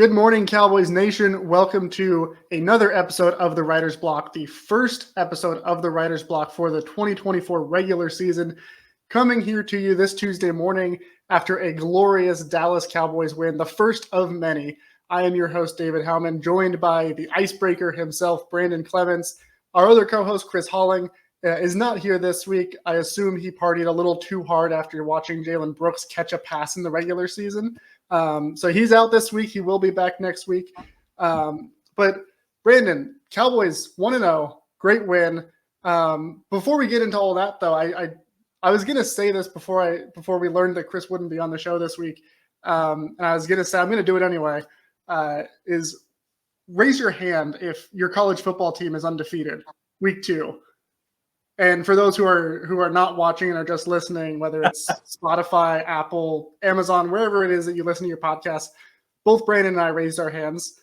Good morning, Cowboys Nation. Welcome to another episode of the Writer's Block, the first episode of the Writer's Block for the 2024 regular season, coming here to you this Tuesday morning after a glorious Dallas Cowboys win, the first of many. I am your host, David Howman, joined by the icebreaker himself, Brandon Clements. Our other co-host, Chris Halling, is not here this week. I assume he partied a little too hard after watching Jalen Brooks catch a pass in the regular season. So he's out this week. He will be back next week. But Brandon, Cowboys 1-0, great win. Before we get into all that, though, I was gonna say this before we learned that Chris wouldn't be on the show this week, and I was gonna say I'm gonna do it anyway. Is raise your hand if your college football team is undefeated week 2. And for those who are not watching and are just listening, whether it's Spotify, Apple, Amazon, wherever it is that you listen to your podcast, both Brandon and I raised our hands.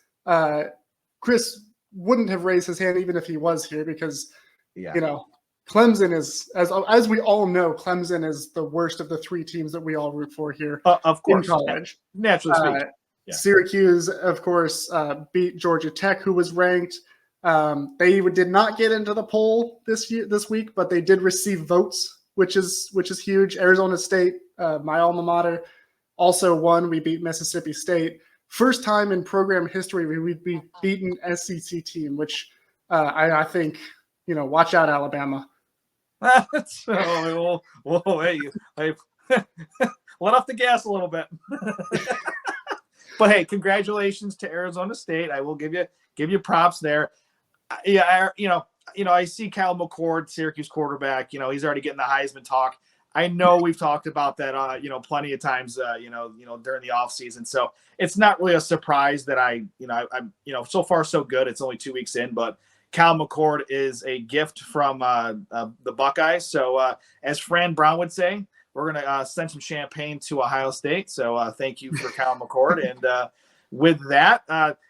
Chris wouldn't have raised his hand even if he was here because, Clemson is, as we all know, Clemson is the worst of the 3 teams that we all root for here of course, in college. Naturally speaking. Syracuse, of course, beat Georgia Tech, who was ranked. They did not get into the poll this week, but they did receive votes, which is huge. Arizona State, my alma mater, also won. We beat Mississippi State. First time in program history we've beaten SEC team, which I think, watch out, Alabama. Hey, let off the gas a little bit. But hey, congratulations to Arizona State. I will give you props there. I see Kyle McCord, Syracuse quarterback. He's already getting the Heisman talk. I know we've talked about that, plenty of times, during the offseason. So it's not really a surprise that I'm so far so good. It's only 2 weeks in, but Kyle McCord is a gift from the Buckeyes. So as Fran Brown would say, we're going to send some champagne to Ohio State. So thank you for Kyle McCord. And with that,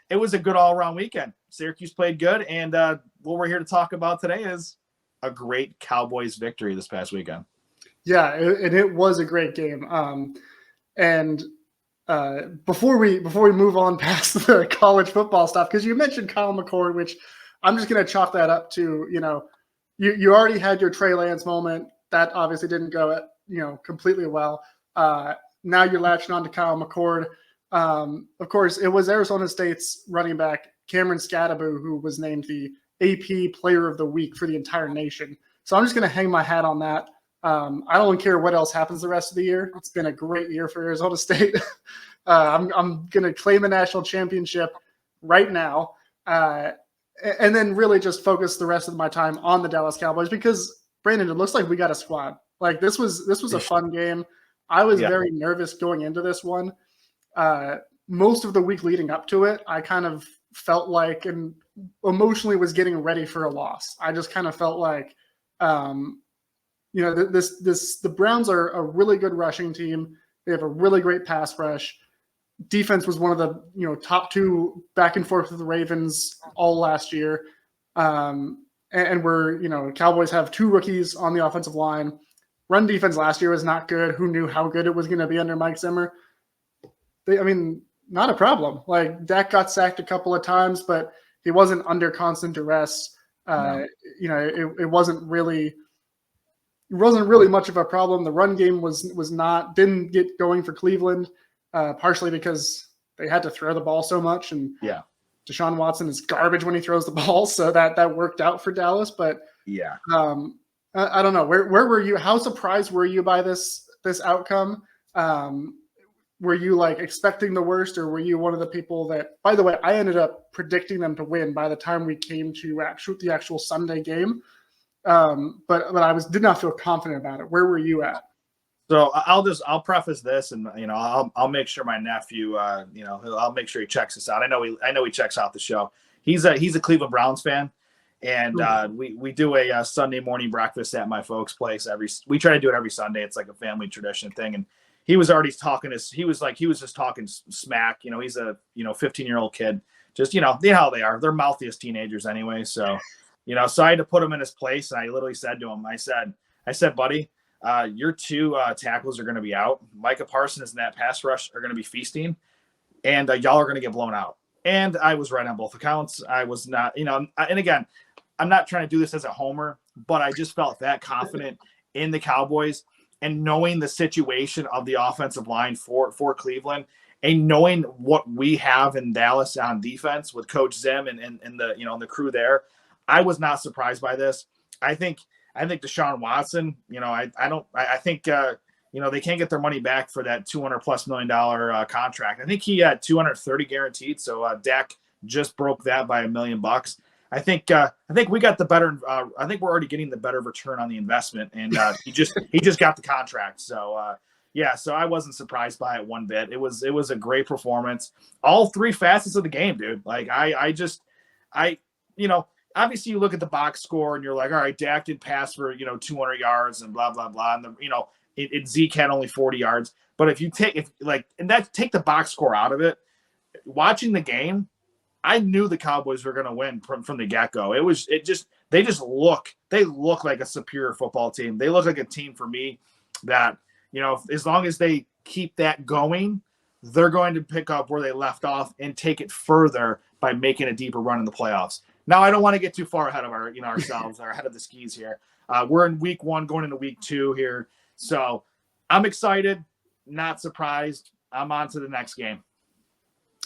it was a good all-around weekend. Syracuse played good, and what we're here to talk about today is a great Cowboys victory this past weekend. Yeah, and it was a great game. And before we move on past the college football stuff, because you mentioned Kyle McCord, which I'm just going to chalk that up to, you already had your Trey Lance moment. That obviously didn't go, completely well. Now you're latching on to Kyle McCord. Of course, it was Arizona State's running back, Cameron Scadaboo, who was named the AP Player of the Week for the entire nation. So I'm just going to hang my hat on that. I don't care what else happens the rest of the year. It's been a great year for Arizona State. I'm going to claim a national championship right now, and then really just focus the rest of my time on the Dallas Cowboys because, Brandon, it looks like we got a squad. Like this was a fun game. I was very nervous going into this one. Most of the week leading up to it, I kind of felt like and emotionally was getting ready for a loss. I just kind of felt like, the Browns are a really good rushing team. They have a really great pass rush. Defense was one of the, top 2 back and forth with the Ravens all last year. And Cowboys have 2 rookies on the offensive line. Run defense last year was not good. Who knew how good it was going to be under Mike Zimmer? Not a problem. Like Dak got sacked a couple of times, but he wasn't under constant duress. No. It wasn't really much of a problem. The run game didn't get going for Cleveland, partially because they had to throw the ball so much, and Deshaun Watson is garbage when he throws the ball, so that worked out for Dallas. But I don't know. Where were you? How surprised were you by this outcome? Were you expecting the worst, or were you one of the people that, by the way, I ended up predicting them to win by the time we came to the actual Sunday game. But I did not feel confident about it. Where were you at? So I'll preface this, and I'll make sure my nephew, I'll make sure he checks us out. I know he checks out the show. He's a Cleveland Browns fan, and we do a Sunday morning breakfast at my folks' place. We try to do it every Sunday. It's like a family tradition thing, and he was already talking he was just talking smack. He's a 15-year-old kid. Just how they are. They're mouthiest teenagers anyway. So so I had to put him in his place, and I literally said to him, I said, buddy, your 2 tackles are going to be out. Micah Parsons and that pass rush are going to be feasting. and y'all are going to get blown out. And I was right on both accounts. I was not, and again, I'm not trying to do this as a homer, but I just felt that confident in the Cowboys and knowing the situation of the offensive line for Cleveland and knowing what we have in Dallas on defense with Coach Zim and the, and the crew there. I was not surprised by this. I think Deshaun Watson, I think they can't get their money back for that $200+ million contract. I think he had 230 guaranteed. So Dak just broke that by $1 million. I think we got the better. I think we're already getting the better return on the investment, and he just got the contract. So so I wasn't surprised by it one bit. It was a great performance. All three facets of the game, dude. Like obviously you look at the box score and you're like, all right, Dak did pass for 200 yards and blah blah blah, and Zeke had only 40 yards. But if you take the box score out of it, watching the game, I knew the Cowboys were going to win from the get-go. They look like a superior football team. They look like a team for me that, as long as they keep that going, they're going to pick up where they left off and take it further by making a deeper run in the playoffs. Now, I don't want to get too far ahead of ourselves or ahead of the skis here. We're in week 1 going into week 2 here. So I'm excited, not surprised. I'm on to the next game.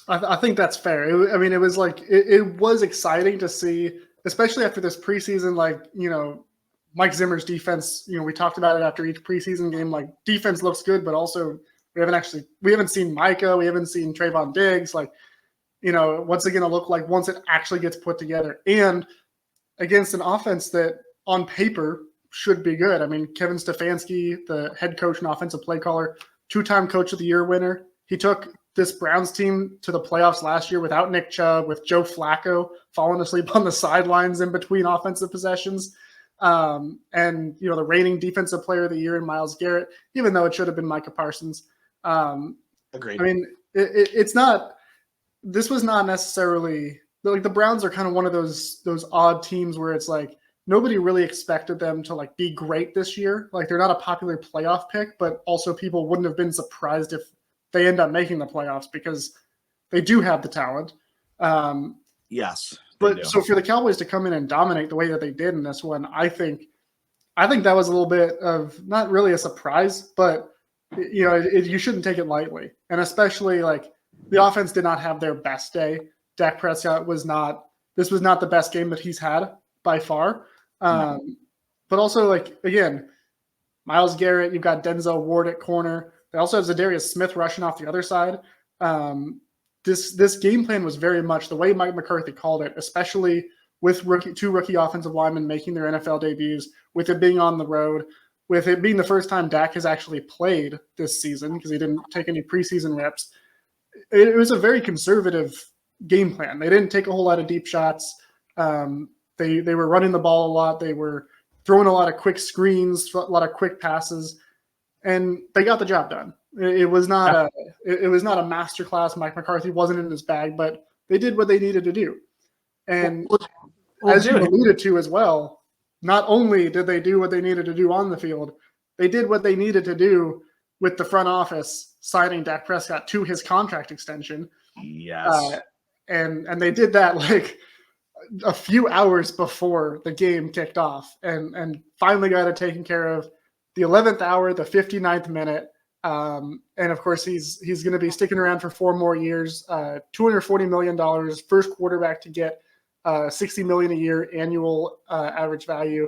I think that's fair. It was exciting to see, especially after this preseason, Mike Zimmer's defense, we talked about it after each preseason game, defense looks good, but also we haven't seen Micah. We haven't seen Trayvon Diggs. What's it going to look like once it actually gets put together and against an offense that on paper should be good. I mean, Kevin Stefanski, the head coach and offensive play caller, 2-time coach of the year winner. He took this Browns team to the playoffs last year without Nick Chubb, with Joe Flacco falling asleep on the sidelines in between offensive possessions. And the reigning defensive player of the year in Myles Garrett, even though it should have been Micah Parsons. Agreed. I mean, this was not necessarily the Browns are kind of one of those odd teams where it's nobody really expected them to be great this year. They're not a popular playoff pick, but also people wouldn't have been surprised if they end up making the playoffs because they do have the talent. Yes. But so for the Cowboys to come in and dominate the way that they did in this one, I think that was a little bit of not really a surprise, but you shouldn't take it lightly. And especially the offense did not have their best day. Dak Prescott was not the best game that he's had by far. No. But also again, Myles Garrett, you've got Denzel Ward at corner. They also have Zadarius Smith rushing off the other side. This game plan was very much the way Mike McCarthy called it, especially with two rookie offensive linemen making their NFL debuts, with it being on the road, with it being the first time Dak has actually played this season because he didn't take any preseason reps. It was a very conservative game plan. They didn't take a whole lot of deep shots. They were running the ball a lot. They were throwing a lot of quick screens, a lot of quick passes. And they got the job done. It was not a masterclass. Mike McCarthy wasn't in his bag, but they did what they needed to do. And as you alluded to as well, not only did they do what they needed to do on the field, they did what they needed to do with the front office signing Dak Prescott to his contract extension. Yes. And they did that a few hours before the game kicked off and finally got it taken care of. The 11th hour, the 59th minute. And of course, he's going to be sticking around for 4 more years, $240 million, first quarterback to get $60 million a year annual average value.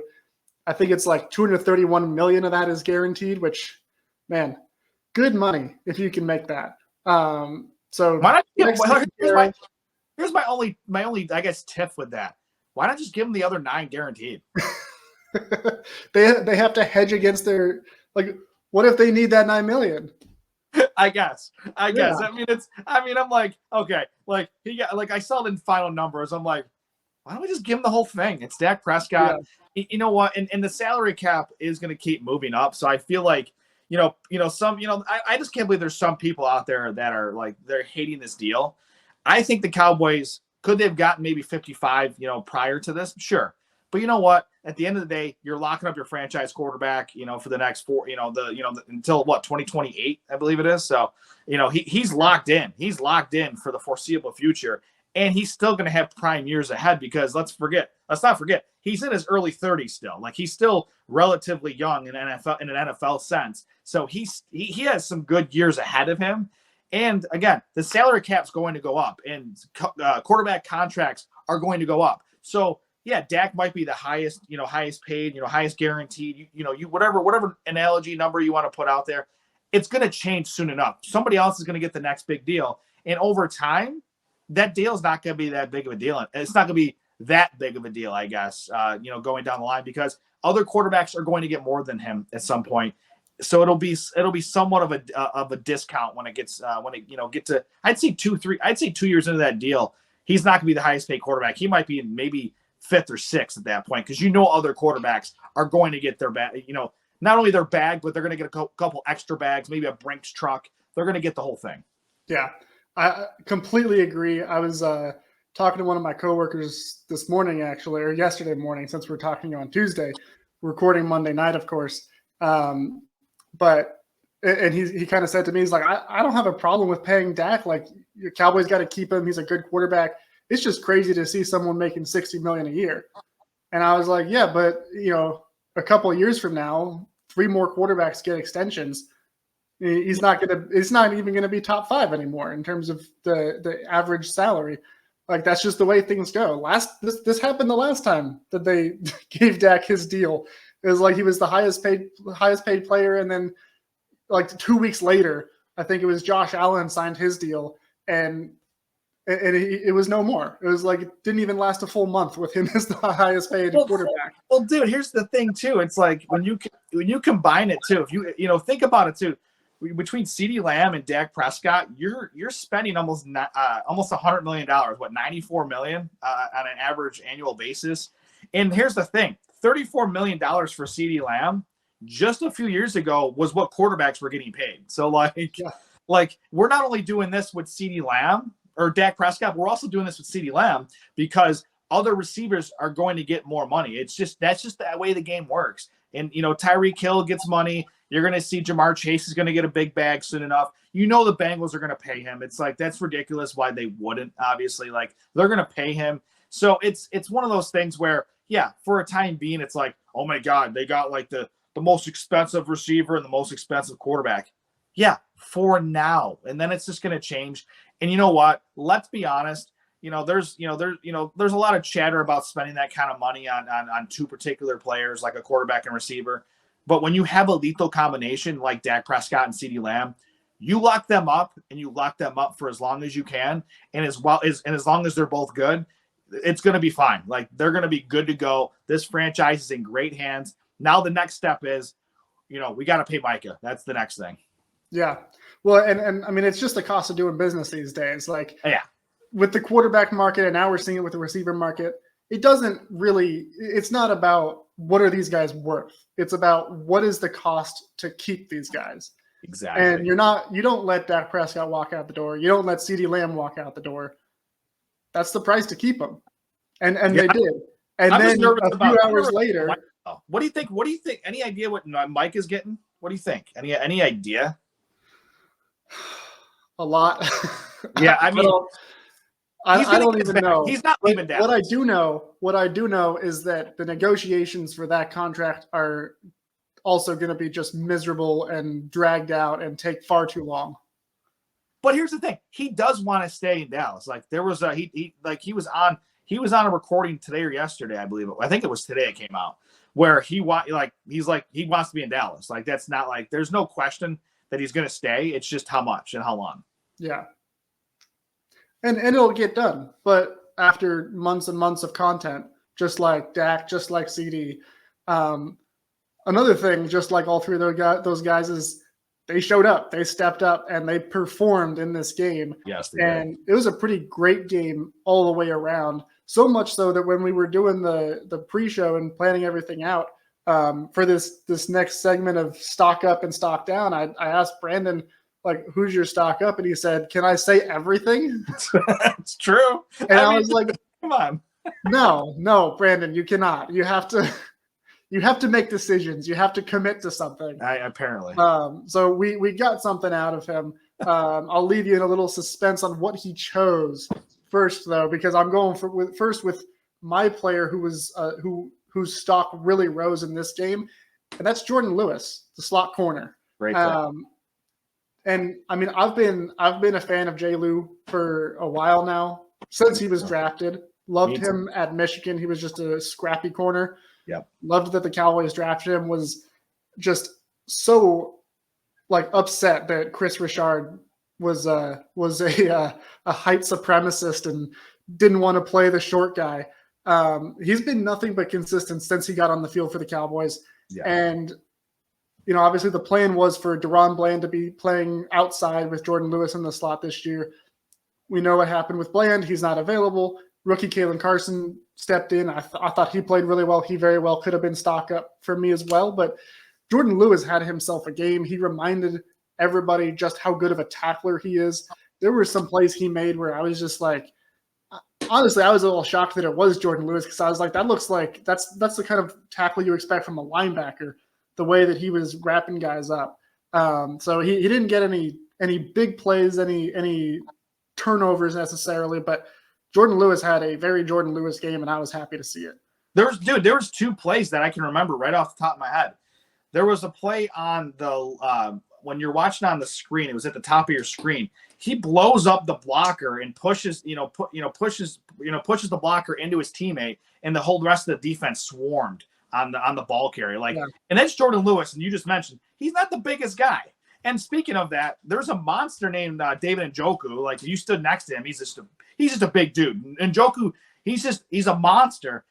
I think it's $231 million of that is guaranteed, which, man, good money if you can make that. So here's my only I guess tip with that. Why not just give him the other 9 guaranteed? They have to hedge against their what if they need that $9 million? I guess. I mean, I'm like, okay, he got I saw the final numbers. I'm like, why don't we just give him the whole thing? It's Dak Prescott. Yeah. You know what? And the salary cap is going to keep moving up. So I feel I just can't believe there's some people out there that are they're hating this deal. I think the Cowboys could they have gotten maybe 55, prior to this? Sure. But you know what? At the end of the day, you're locking up your franchise quarterback, for the next until what, 2028, I believe it is. So, he's locked in. He's locked in for the foreseeable future. And he's still going to have prime years ahead because let's not forget, he's in his early 30s still. Like, he's still relatively young in an NFL sense. So he has some good years ahead of him. And again, the salary cap's going to go up, and quarterback contracts are going to go up. So yeah, Dak might be the highest paid, highest guaranteed, whatever analogy number you want to put out there. It's going to change soon enough. Somebody else is going to get the next big deal. And over time, that deal is not going to be that big of a deal. It's not going to be that big of a deal, I guess, going down the line, because other quarterbacks are going to get more than him at some point. So it'll be somewhat of a discount when it gets get to, I'd say 2 years into that deal, he's not going to be the highest paid quarterback. He might be maybe 5th or 6th at that point, because other quarterbacks are going to get their bag, not only their bag, but they're going to get a couple extra bags, maybe a Brinks truck. They're going to get the whole thing. Yeah, I completely agree. I was talking to one of my coworkers this morning, actually, or yesterday morning, since we're talking on Tuesday, recording Monday night, of course. But he kind of said to me, he's like, I don't have a problem with paying Dak. Like, your Cowboys got to keep him. He's a good quarterback. It's just crazy to see someone making $60 million a year. And I was like, yeah, but a couple of years from now, 3 more quarterbacks get extensions. He's not even going to be top 5 anymore in terms of the average salary. Like, that's just the way things go. This happened the last time that they gave Dak his deal. It was like he was the highest paid player, and then like 2 weeks later, I think it was Josh Allen signed his deal, and it was no more. It was like it didn't even last a full month with him as the highest paid quarterback. Well, dude, here's the thing too. It's like when you combine it too. If you think about it too, between CeeDee Lamb and Dak Prescott, you're spending almost $100 million. What, $94 million on an average annual basis? And here's the thing: $34 million for CeeDee Lamb just a few years ago was what quarterbacks were getting paid. So like we're not only doing this with CeeDee Lamb or Dak Prescott, we're also doing this with CeeDee Lamb because other receivers are going to get more money. That's just the way the game works. And Tyreek Hill gets money. You're going to see Jamar Chase is going to get a big bag soon enough. The Bengals are going to pay him. It's like, that's ridiculous why they wouldn't, obviously. Like, they're going to pay him. So it's one of those things where, yeah, for a time being, it's like, oh my God, they got like the most expensive receiver and the most expensive quarterback. Yeah, for now. And then it's just going to change. And you know what? Let's be honest. There's a lot of chatter about spending that kind of money on 2 particular players, like a quarterback and receiver. But when you have a lethal combination like Dak Prescott and CeeDee Lamb, you lock them up, and you lock them up for as long as you can. And as long as they're both good, it's going to be fine. Like, they're going to be good to go. This franchise is in great hands. Now the next step is, we got to pay Micah. That's the next thing. Yeah. Well, and I mean, it's just the cost of doing business these days. Like, yeah, with the quarterback market, and now we're seeing it with the receiver market, it's not about what are these guys worth. It's about what is the cost to keep these guys. Exactly. And you don't let Dak Prescott walk out the door. You don't let CeeDee Lamb walk out the door. That's the price to keep them. And they did. And then a few hours later. What do you think? Any idea what Mike is getting? What do you think? Any idea? A lot. Yeah, I mean, I don't even know. He's not leaving Dallas. What I do know is that the negotiations for that contract are also going to be just miserable and dragged out and take far too long. But here's the thing: he does want to stay in Dallas. Like, there was he was on a recording today or yesterday, I believe. I think it was today. It came out where he wants to be in Dallas. Like, that's not like there's no question that he's going to stay. It's just how much and how long. Yeah. And it'll get done, but after months and months of content, just like Dak, just like CD. Another thing, just like all 3 of those guys, is they showed up, they stepped up, and they performed in this game. Yes, and it was a pretty great game all the way around. So much so that when we were doing the pre-show and planning everything out for this next segment of stock up and stock down, I asked Brandon, like, who's your stock up? And he said, can I say everything? It's true. And I was like, come on. No, Brandon, you cannot. You have to make decisions. You have to commit to something. Apparently. So we got something out of him. I'll leave you in a little suspense on what he chose first, though, because I'm going first with my player whose stock really rose in this game, and that's Jordan Lewis, the slot corner. Great. And I mean, I've been a fan of J. Lou for a while now, since he was drafted. Loved him at Michigan. He was just a scrappy corner. Yep. Loved that the Cowboys drafted him. Was just so upset that Chris Richard was a height supremacist and didn't want to play the short guy. He's been nothing but consistent since he got on the field for the Cowboys. Yeah. And obviously the plan was for Deron Bland to be playing outside with Jordan Lewis in the slot this year. We know what happened with Bland. He's not available. Rookie Kalen Carson stepped in. I thought he played really well. He very well could have been stock up for me as well. But Jordan Lewis had himself a game. He reminded everybody just how good of a tackler he is. There were some plays he made where I was just like, honestly, I was a little shocked that it was Jordan Lewis, because I was like, that looks like that's the kind of tackle you expect from a linebacker, the way that he was wrapping guys up. So he didn't get any big plays, any turnovers necessarily, but Jordan Lewis had a very Jordan Lewis game, and I was happy to see it. There was two plays that I can remember right off the top of my head. There was a play on the when you're watching on the screen, it was at the top of your screen. He blows up the blocker and pushes the blocker into his teammate, and the whole rest of the defense swarmed on the ball carrier. And that's Jordan Lewis, and you just mentioned he's not the biggest guy. And speaking of that, there's a monster named David Njoku. Like, you stood next to him, he's just a big dude. Njoku, he's a monster.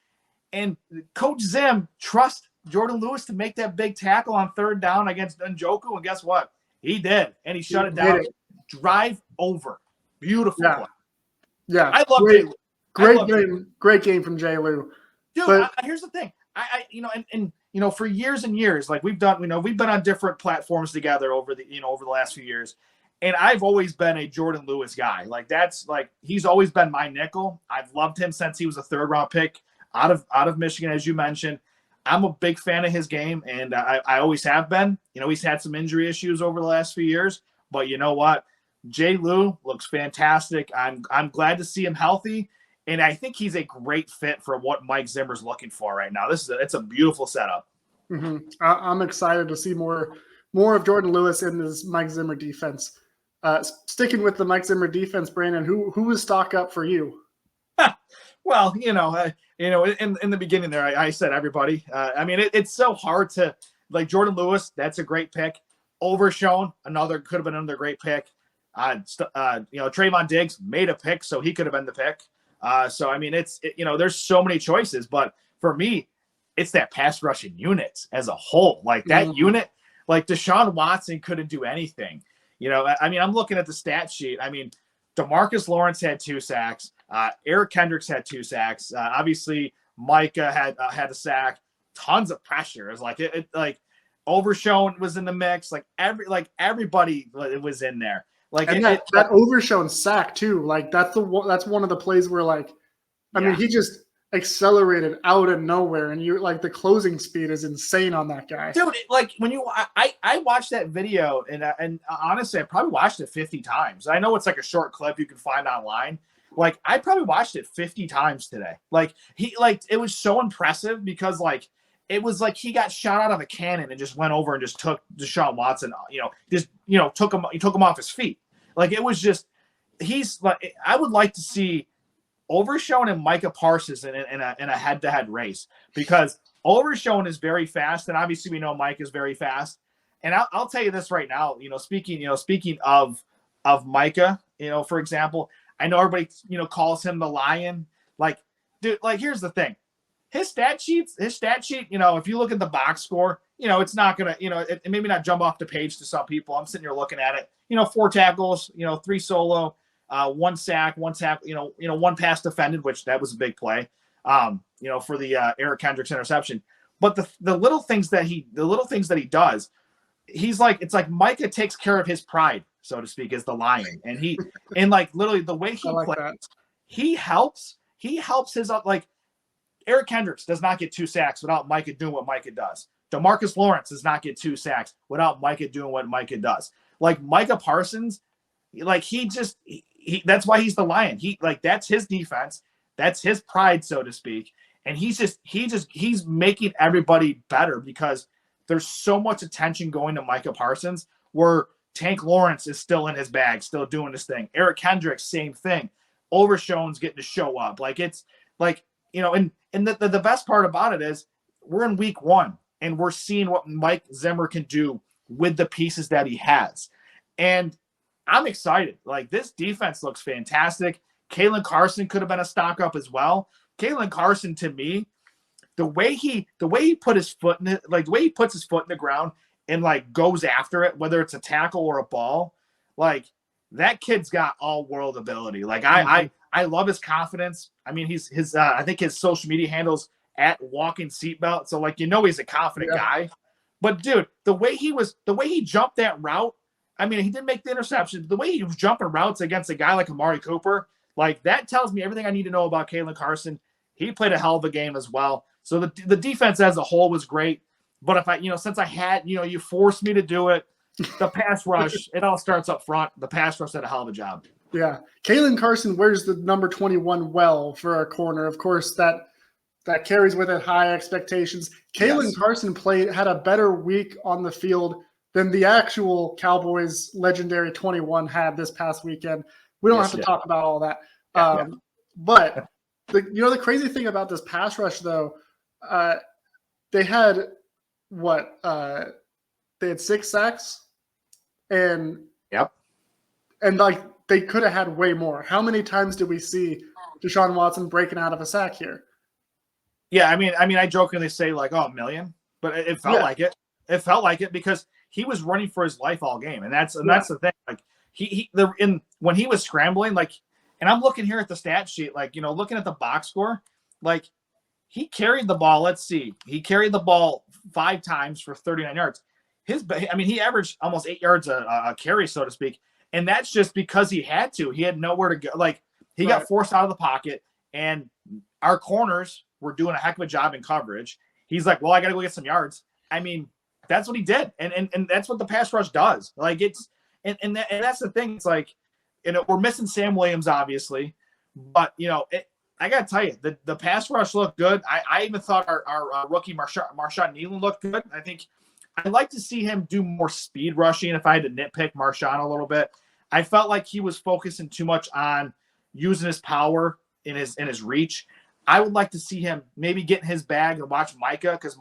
And Coach Zim trusts Jordan Lewis to make that big tackle on third down against Njoku, and guess what? He did, and he shut it down. Drive over, beautiful play. Yeah, I love great, Jay. Great game, great game from J. Lou. Dude, but here's the thing. For years and years, like we've been on different platforms together over the last few years, and I've always been a Jordan Lewis guy. Like, he's always been my nickel. I've loved him since he was a third round pick out of Michigan, as you mentioned. I'm a big fan of his game, and I always have been. He's had some injury issues over the last few years, but you know what? J. Lou looks fantastic. I'm glad to see him healthy. And I think he's a great fit for what Mike Zimmer's looking for right now. It's a beautiful setup. Mm-hmm. I'm excited to see more of Jordan Lewis in this Mike Zimmer defense. Sticking with the Mike Zimmer defense, Brandon, who was stock up for you? Well, in the beginning there, I said everybody. It's so hard to, like, Jordan Lewis. That's a great pick. Overshown, could have been another great pick. Trayvon Diggs made a pick, so he could have been the pick. There's so many choices, but for me, it's that pass rushing unit as a whole. Like, that unit, like Deshaun Watson couldn't do anything. I'm looking at the stat sheet. DeMarcus Lawrence had 2 sacks. Eric Kendricks had 2 sacks. Obviously, Micah had a sack. Tons of pressure. It was like Overshown was in the mix. Everybody was in there. That Overshown sack too. Like, that's one of the plays where he just accelerated out of nowhere, and you're like, the closing speed is insane on that guy. Dude, I watched that video, and honestly, I probably watched it 50 times. I know it's like a short clip you can find online. Like, I probably watched it 50 times today. It was so impressive because it was like he got shot out of a cannon and just went over and just took Deshaun Watson, took him off his feet. It was just, I would like to see Overshown and Micah Parsons in a head-to-head race, because Overshown is very fast, and obviously we know Mike is very fast. And I'll tell you this right now, speaking of Micah, for example, I know everybody, calls him the Lion. Dude, here's the thing. His stat sheet, if you look at the box score, it's not going to, it maybe not jump off the page to some people. I'm sitting here looking at it, 4 tackles, 3 solo, 1 sack, 1 1 pass defended, which that was a big play, for the Eric Kendricks interception. But the little things that he does, it's like Micah takes care of his pride, so to speak, as the Lion. And literally the way he plays, he helps he helps his like Eric Kendricks does not get 2 sacks without Micah doing what Micah does. DeMarcus Lawrence does not get 2 sacks without Micah doing what Micah does. Like Micah Parsons, like he that's why he's the Lion. That's his defense. That's his pride, so to speak. And he's making everybody better because there's so much attention going to Micah Parsons where Tank Lawrence is still in his bag, still doing his thing. Eric Kendricks, same thing. Overshown's getting to show up. Like it's like, and the best part about it is we're in week 1 and we're seeing what Mike Zimmer can do with the pieces that he has. And I'm excited. Like this defense looks fantastic. Kalen Carson could have been a stock up as well. Kalen Carson, to me, the way he put his foot in it, like the way he puts his foot in the ground and like goes after it, whether it's a tackle or a ball, like that kid's got all world ability. Like I love his confidence. I mean, I think his social media handles at walking seatbelt. So like, he's a confident guy, but dude, the way he jumped that route, I mean, he didn't make the interception. The way he was jumping routes against a guy like Amari Cooper, like that tells me everything I need to know about Kalen Carson. He played a hell of a game as well. So the defense as a whole was great. But if I, since I had, you forced me to do it, the pass rush, it all starts up front. The pass rush did a hell of a job. Yeah. Kalen Carson wears the number 21 well for a corner. Of course, that carries with it high expectations. Kalen Carson had a better week on the field than the actual Cowboys legendary 21 had this past weekend. We don't have to talk about all that. But the crazy thing about this pass rush, though, they had they had 6 sacks, and like they could have had way more. How many times did we see Deshaun Watson breaking out of a sack here? Yeah, I mean, I jokingly say like, a million, but it felt like it. It felt like it because he was running for his life all game, and that's the thing. Like when he was scrambling, like, and I'm looking here at the stat sheet, like looking at the box score, like he carried the ball. Let's see, he carried the ball 5 times for 39 yards. He averaged almost 8 yards a carry, so to speak, and that's just because he had to. He had nowhere to go. Like he got forced out of the pocket, and our corners were doing a heck of a job in coverage. He's like, well, I got to go get some yards. I mean, that's what he did. And that's what the pass rush does. Like it's, and that's the thing. It's like, we're missing Sam Williams, obviously, but I got to tell you, the pass rush looked good. I even thought our rookie Marshawn Nealon looked good. I think I'd like to see him do more speed rushing. If I had to nitpick Marshawn a little bit, I felt like he was focusing too much on using his power in his reach. I would like to see him maybe get in his bag and watch Micah, because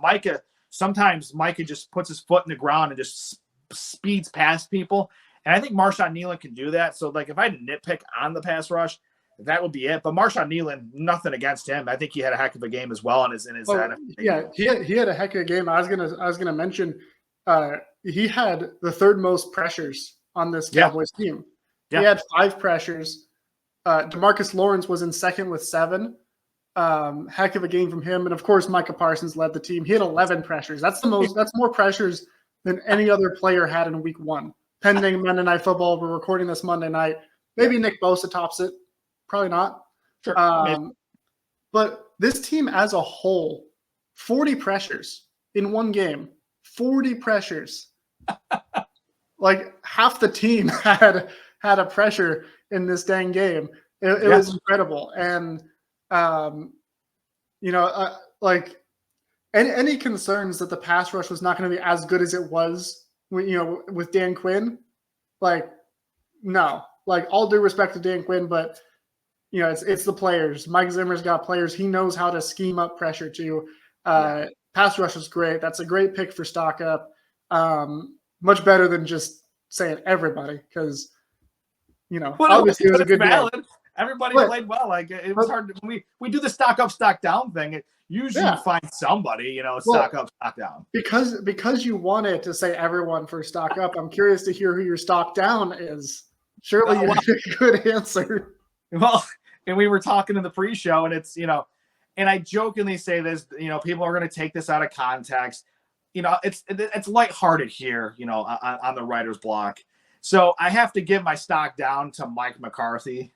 sometimes Micah just puts his foot in the ground and just speeds past people. And I think Marshawn Nealon can do that. So, like, if I had to nitpick on the pass rush, that would be it. But Marshawn Nealon, nothing against him. I think he had a heck of a game as well in his yeah, he had a heck of a game. I was gonna mention he had the 3rd most pressures on this Cowboys team. He had 5 pressures. DeMarcus Lawrence was in second with 7. Heck of a game from him. And of course, Micah Parsons led the team. He had 11 pressures. That's more pressures than any other player had in week 1. Pending Monday Night Football. We're recording this Monday night. Maybe Nick Bosa tops it. Probably not. Sure. But this team as a whole, 40 pressures in one game. 40 pressures. Like half the team had a pressure in this dang game. It was incredible. And like any concerns that the pass rush was not going to be as good as it was, with Dan Quinn, like, no, like all due respect to Dan Quinn, but it's the players. Mike Zimmer's got players. He knows how to scheme up pressure too. Pass rush is great. That's a great pick for stock up. Much better than just saying everybody, because obviously it was a good valid. Game. Everybody played well. Like it was hard when we do the stock up, stock down thing. Usually you find somebody, stock up, stock down. Because you wanted to say everyone for stock up. I'm curious to hear who your stock down is. Surely you have a good answer. Well, and we were talking in the pre-show, and it's and I jokingly say this, people are going to take this out of context. It's lighthearted here, on the writer's block. So I have to give my stock down to Mike McCarthy.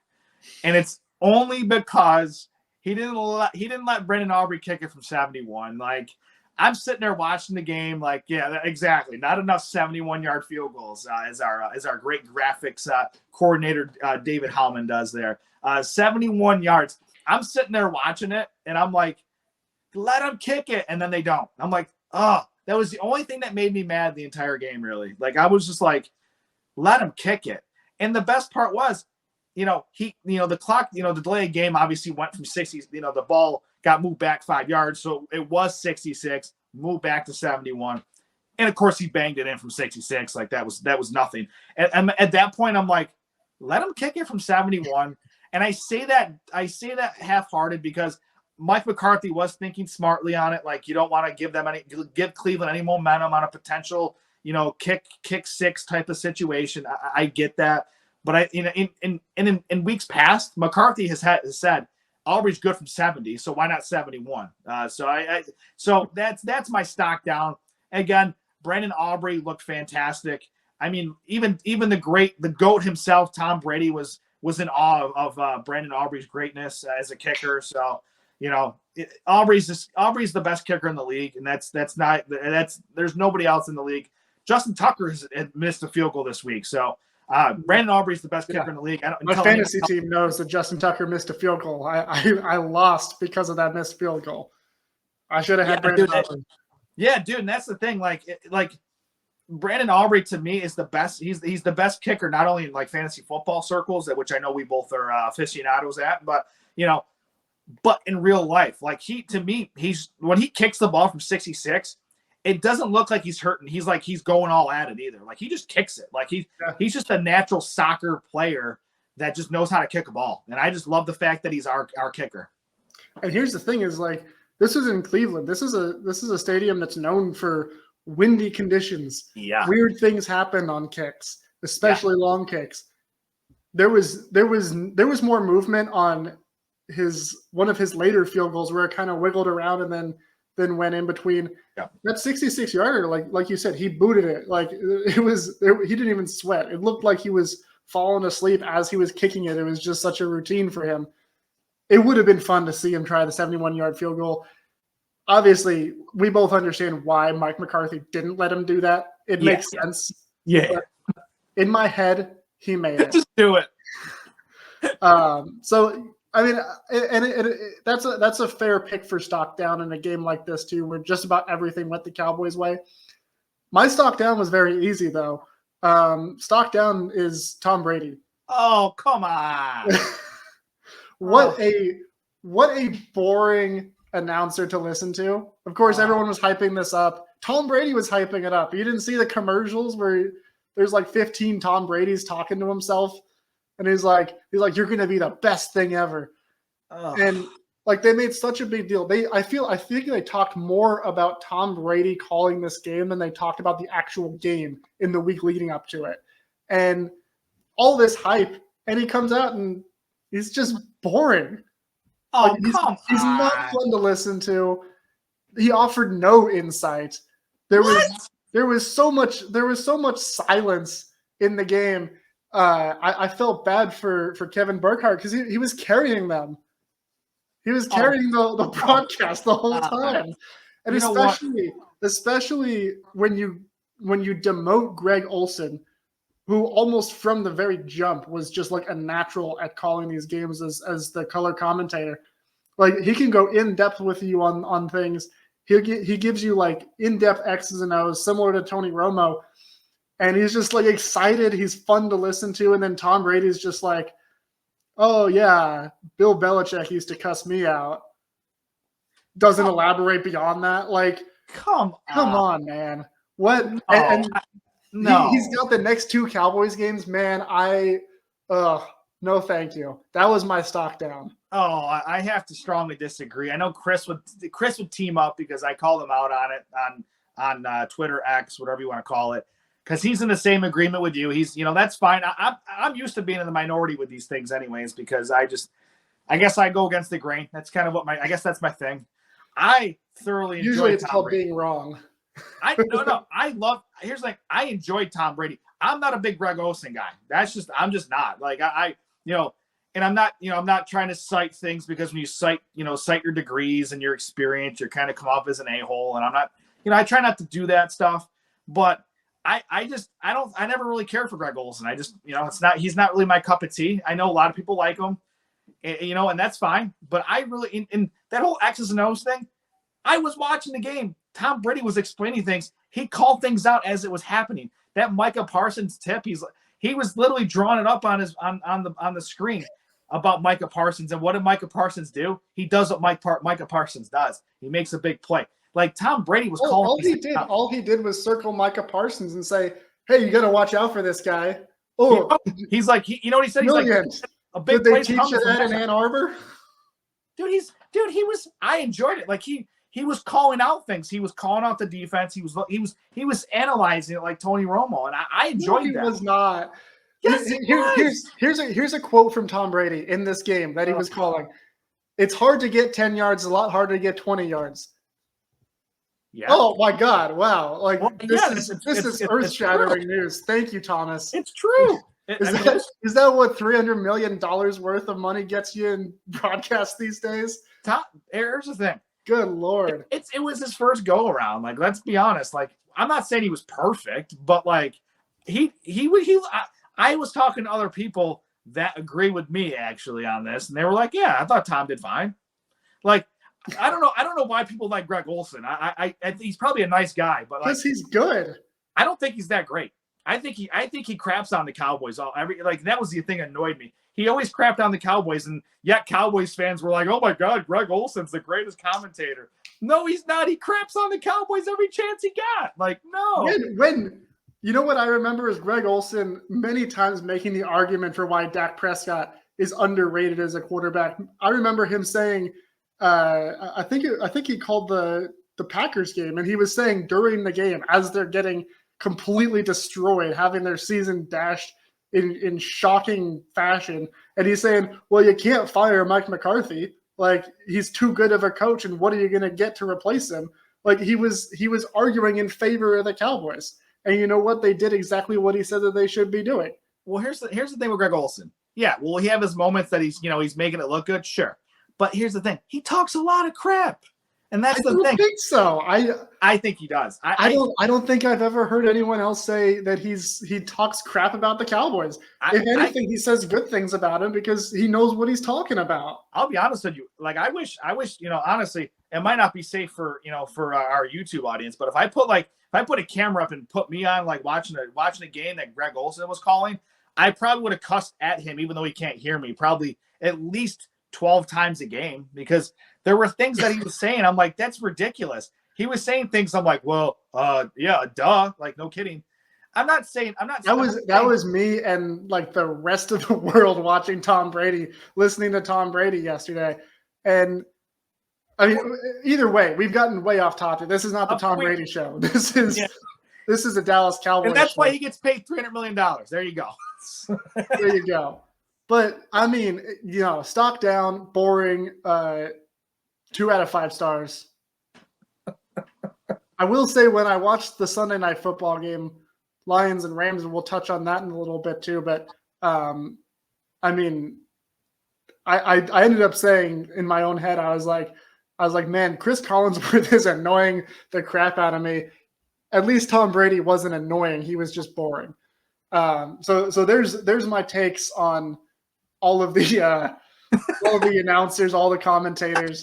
And it's only because he didn't let Brandon Aubrey kick it from 71. Like, I'm sitting there watching the game, like, yeah, exactly. Not enough 71-yard field goals, as our great graphics coordinator David Howman does there. 71 yards. I'm sitting there watching it, and I'm like, let him kick it, and then they don't. I'm like, oh, that was the only thing that made me mad the entire game, really. Like, I was just like, let him kick it. And the best part was, the clock, the delay game obviously went from 60, the ball got moved back 5 yards. So it was 66, moved back to 71. And of course he banged it in from 66. Like that was nothing. And at that point, I'm like, let him kick it from 71. And I say that half-hearted because Mike McCarthy was thinking smartly on it. Like, you don't want to give Cleveland any momentum on a potential, kick six type of situation. I get that. But in weeks past, McCarthy has said Aubrey's good from 70, so why not 71? So that's my stock down. Again, Brandon Aubrey looked fantastic. I mean, even the GOAT himself, Tom Brady, was in awe of Brandon Aubrey's greatness as a kicker. So, Aubrey's the best kicker in the league, and there's nobody else in the league. Justin Tucker has missed a field goal this week, so. Brandon Aubrey's the best kicker in the league. My fantasy team knows that Justin Tucker missed a field goal. I lost because of that missed field goal. I should have had Brandon Aubrey. Yeah, dude, and that's the thing. Like Brandon Aubrey to me is the best. He's the best kicker, not only in like fantasy football circles, which I know we both are aficionados at, but but in real life, like he's when he kicks the ball from 66. It doesn't look like he's hurting. He's going all at it either. Like he just kicks it. Like he's just a natural soccer player that just knows how to kick a ball. And I just love the fact that he's our kicker. And here's the thing is like, this is in Cleveland. This is a stadium that's known for windy conditions. Yeah. Weird things happen on kicks, especially long kicks. There was more movement on one of his later field goals where it kind of wiggled around and then went in between. Yeah. That 66-yarder, like you said, he booted it. Like he didn't even sweat. It looked like he was falling asleep as he was kicking it. It was just such a routine for him. It would have been fun to see him try the 71-yard field goal. Obviously, we both understand why Mike McCarthy didn't let him do that. It makes sense. Yeah. But in my head, he made it. Just do it. So I mean, that's a fair pick for stock down in a game like this too, where just about everything went the Cowboys' way. My stock down was very easy though. Stock down is Tom Brady. Oh, come on! What a boring announcer to listen to. Of course, everyone was hyping this up. Tom Brady was hyping it up. You didn't see the commercials where there's like 15 Tom Brady's talking to himself. And he's like, you're going to be the best thing ever. Oh. And like they made such a big deal. I think they talked more about Tom Brady calling this game than they talked about the actual game in the week leading up to it. And all this hype, and he comes out and he's just boring. Oh, like, he's not fun to listen to. He offered no insight. There was so much silence in the game. I felt bad for Kevin Burkhardt because he was carrying them. He was carrying the broadcast the whole time. And especially when you demote Greg Olson, who almost from the very jump was just like a natural at calling these games as the color commentator. Like he can go in depth with you on things. He gives you like in-depth X's and O's similar to Tony Romo. And he's just like excited. He's fun to listen to. And then Tom Brady's just like, oh yeah, Bill Belichick used to cuss me out. Doesn't elaborate beyond that. Like, come on, man. What? No. He's got the next 2 Cowboys games, man. No, thank you. That was my stock down. Oh, I have to strongly disagree. I know Chris would team up because I called him out on it on Twitter X, whatever you want to call it. Because he's in the same agreement with you. He's, that's fine. I'm used to being in the minority with these things anyways, because I guess I go against the grain. That's kind of I guess that's my thing. I thoroughly enjoy Usually it's Tom called Brady. Being wrong. I enjoyed Tom Brady. I'm not a big Greg Olsen guy. I'm just not. Like and I'm not trying to cite things, because when you cite your degrees and your experience, you're kind of come off as an a-hole, and I'm not, I try not to do that stuff, but I never really cared for Greg Olsen. I just, he's not really my cup of tea. I know a lot of people like him, and that's fine, but I really, in that whole X's and O's thing, I was watching the game. Tom Brady was explaining things. He called things out as it was happening. That Micah Parsons tip, he was literally drawing it up on the screen about Micah Parsons. And what did Micah Parsons do? He does what Micah Parsons does. He makes a big play. Like Tom Brady was calling. All he did was circle Micah Parsons and say, "Hey, you got to watch out for this guy." Oh, he's like, you know what he said? Millions. He's like, a big. Did they teach you that in Ann Arbor? I enjoyed it. Like he was calling out things. He was calling out the defense. He was analyzing it like Tony Romo, and I enjoyed that. He was not. Yes, he was. Here's a quote from Tom Brady in this game that he was calling. It's hard to get 10 yards, a lot harder to get 20 yards. Yeah. Oh my God! Wow! Like this is earth-shattering news. Thank you, Thomas. It's true. Is that what $300 million worth of money gets you in broadcast these days? Here's the thing. Good Lord! It was his first go around. Like, let's be honest. Like, I'm not saying he was perfect, but like I was talking to other people that agree with me actually on this, and they were like, "Yeah, I thought Tom did fine." Like, I don't know why people like Greg Olsen. I he's probably a nice guy, but because he's good. I don't think he's that great. I think he craps on the Cowboys that was the thing that annoyed me. He always crapped on the Cowboys, and yet Cowboys fans were like, "Oh my God, Greg Olsen's the greatest commentator." No, he's not. He craps on the Cowboys every chance he got. Like, no. When you know what I remember is Greg Olsen many times making the argument for why Dak Prescott is underrated as a quarterback. I remember him saying, I think he called the Packers game, and he was saying during the game, as they're getting completely destroyed, having their season dashed in shocking fashion, and he's saying, "Well, you can't fire Mike McCarthy. Like, he's too good of a coach, and what are you going to get to replace him?" Like, he was arguing in favor of the Cowboys, and you know what? They did exactly what he said that they should be doing. Well, here's the thing with Greg Olsen. Yeah, will he have his moments that he's making it look good? Sure. But here's the thing. He talks a lot of crap. And that's the thing. I don't think so. I think he does. I don't think I've ever heard anyone else say that he talks crap about the Cowboys. If anything, he says good things about him because he knows what he's talking about. I'll be honest with you. Like, I wish, honestly, it might not be safe for our YouTube audience, but if I put a camera up and put me on, like, watching a game that Greg Olsen was calling, I probably would have cussed at him, even though he can't hear me, probably at least 12 times a game, because there were things that he was saying. I'm like, that's ridiculous. He was saying things. I'm like, well, yeah, duh. Like, no kidding. That was me and like the rest of the world watching Tom Brady, listening to Tom Brady yesterday. And I mean, either way, we've gotten way off topic. This is not the Tom Brady show. This is a Dallas Cowboys show. And that's show. Why he gets paid $300 million. There you go. There you go. But I mean, stock down, boring, 2 out of 5 stars. I will say, when I watched the Sunday Night Football game, Lions and Rams, and we'll touch on that in a little bit too. But I mean, I ended up saying in my own head, I was like, man, Chris Collinsworth is annoying the crap out of me. At least Tom Brady wasn't annoying; he was just boring. So there's my takes on all of the announcers, all the commentators,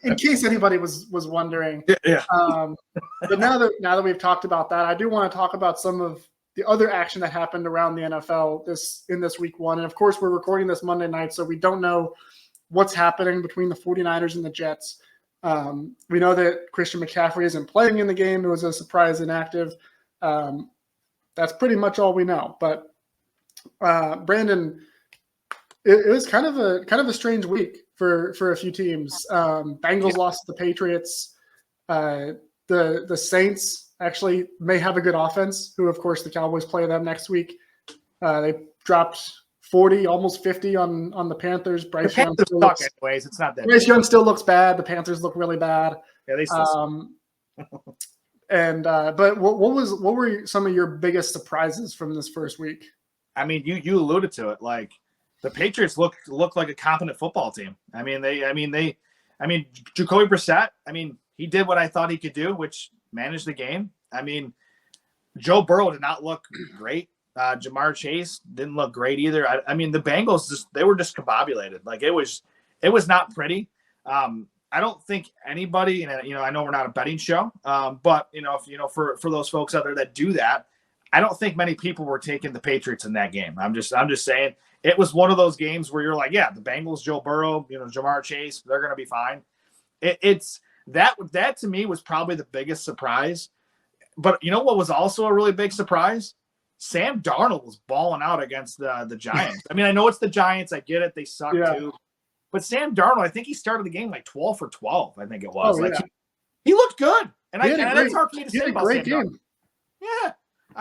in case anybody was wondering. Yeah. But now that we've talked about that, I do want to talk about some of the other action that happened around the NFL in this week 1. And of course, we're recording this Monday night, so we don't know what's happening between the 49ers and the Jets. We know that Christian McCaffrey isn't playing in the game. It was a surprise inactive. That's pretty much all we know. But Brandon, it was kind of a strange week for a few teams. Bengals lost to the Patriots. The Saints actually may have a good offense, who of course the Cowboys play them next week. They dropped 40, almost 50 on the Panthers. Bryce Young still looks, anyways. It's not that. Bryce Young still looks bad. The Panthers look really bad. Yeah, they still. But what were some of your biggest surprises from this first week? I mean, you alluded to it. Like, the Patriots look like a competent football team. Jacoby Brissett, he did what I thought he could do, which manage the game. Joe Burrow did not look great. Jamar Chase didn't look great either. The Bengals they were discombobulated. Like it was not pretty. I don't think anybody, and I know we're not a betting show, but for those folks out there that do that, I don't think many people were taking the Patriots in that game. I'm just saying it was one of those games where you're like, yeah, the Bengals, Joe Burrow, Jamar Chase, they're going to be fine. It's that to me was probably the biggest surprise. But what was also a really big surprise? Sam Darnold was balling out against the Giants. I know it's the Giants. I get it. They suck too. But Sam Darnold, I think he started the game like 12 for 12. I think it was. He looked good. And that's hard for me to say about Sam Darnold. Yeah.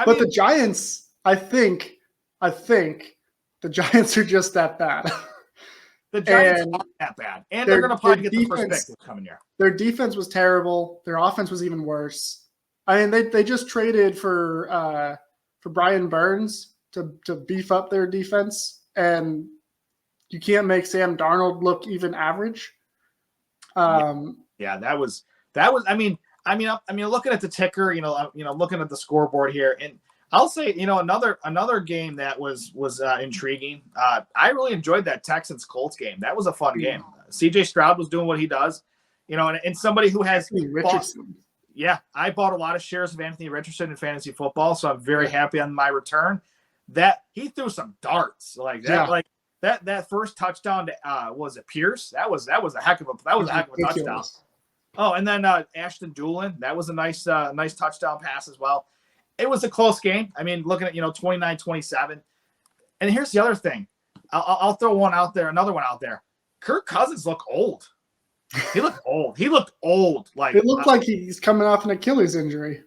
But the Giants, I think the Giants are just that bad. The Giants aren't that bad. And they're going to probably get the first pick this coming year. Their defense was terrible. Their offense was even worse. They just traded for Brian Burns to beef up their defense, and you can't make Sam Darnold look even average. That was. Looking at the ticker, looking at the scoreboard here, and I'll say, another game that was intriguing. I really enjoyed that Texans Colts game. That was a fun game. CJ Stroud was doing what he does, and somebody who has Richardson. I bought a lot of shares of Anthony Richardson in fantasy football, so I'm very happy on my return. That he threw some darts like that, that first touchdown to was it Pierce? That was a heck of a touchdown. Oh, and then Ashton Doolin, that was a nice touchdown pass as well. It was a close game. Looking at 29-27. And here's the other thing. I'll throw another one out there. Kirk Cousins looked old. He looked old. Like it looked like he's coming off an Achilles injury.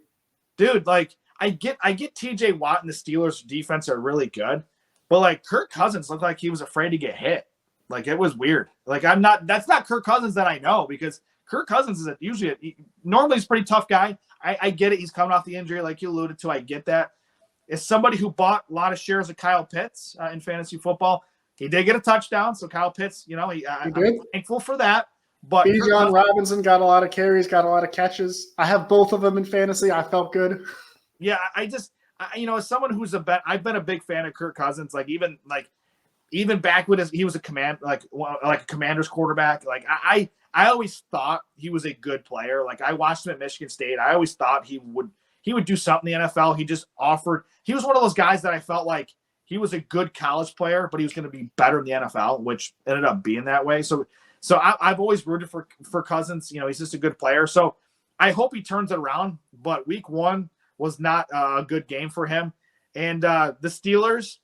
Dude, like I get TJ Watt and the Steelers defense are really good, but like Kirk Cousins looked like he was afraid to get hit. Like it was weird. Like that's not Kirk Cousins that I know, because Kirk Cousins is normally he's a pretty tough guy. I get it. He's coming off the injury like you alluded to. I get that. As somebody who bought a lot of shares of Kyle Pitts in fantasy football, he did get a touchdown. So Kyle Pitts, I'm thankful for that. But Bijan Robinson got a lot of carries, got a lot of catches. I have both of them in fantasy. I felt good. Yeah, as someone who's I've been a big fan of Kirk Cousins. Even back when he was a Commander's quarterback. Like I always thought he was a good player. Like I watched him at Michigan State. I always thought he would do something in the NFL. He was one of those guys that I felt like he was a good college player, but he was going to be better in the NFL, which ended up being that way. So I've always rooted for Cousins. He's just a good player. So I hope he turns it around. But week 1 was not a good game for him. And the Steelers,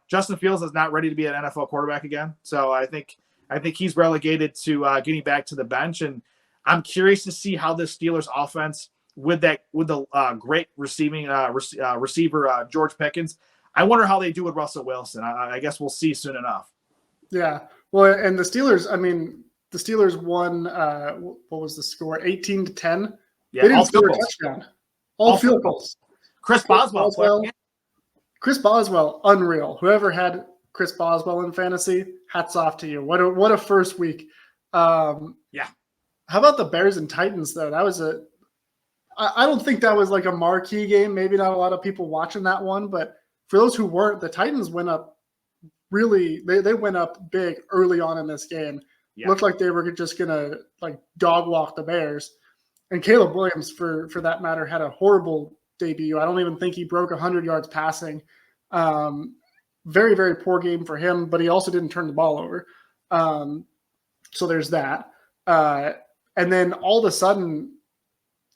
Justin Fields is not ready to be an NFL quarterback again. So I think he's relegated to getting back to the bench. And I'm curious to see how the Steelers offense with the great receiving receiver George Pickens. I wonder how they do with Russell Wilson. I guess we'll see soon enough. Yeah. Well, and the Steelers, won, what was the score? 18-10. Yeah, they didn't score a touchdown. All field goals. Chris Boswell, unreal. Whoever had Chris Boswell in fantasy, hats off to you. What a first week. Yeah. How about the Bears and Titans, though? That was I don't think that was like a marquee game. Maybe not a lot of people watching that one, but for those who weren't, the Titans went up. Really, they went up big early on in this game. Yeah. Looked like they were just gonna dog walk the Bears. And Caleb Williams, for that matter, had a horrible debut. I don't even think he broke 100 yards passing. Very, very poor game for him, but he also didn't turn the ball over. So there's that. And then all of a sudden,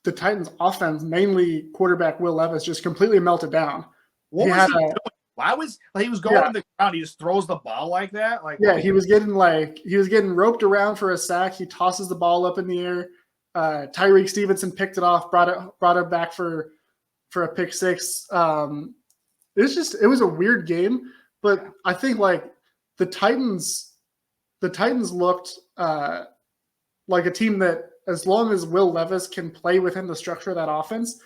the Titans' offense, mainly quarterback Will Levis, just completely melted down. What was he doing? Why was he was going to the ground? He just throws the ball like that. He was getting roped around for a sack. He tosses the ball up in the air. Tyreek Stevenson picked it off, brought it back for a pick six. It was a weird game, but I think the Titans looked like a team that, as long as Will Levis can play within the structure of that offense,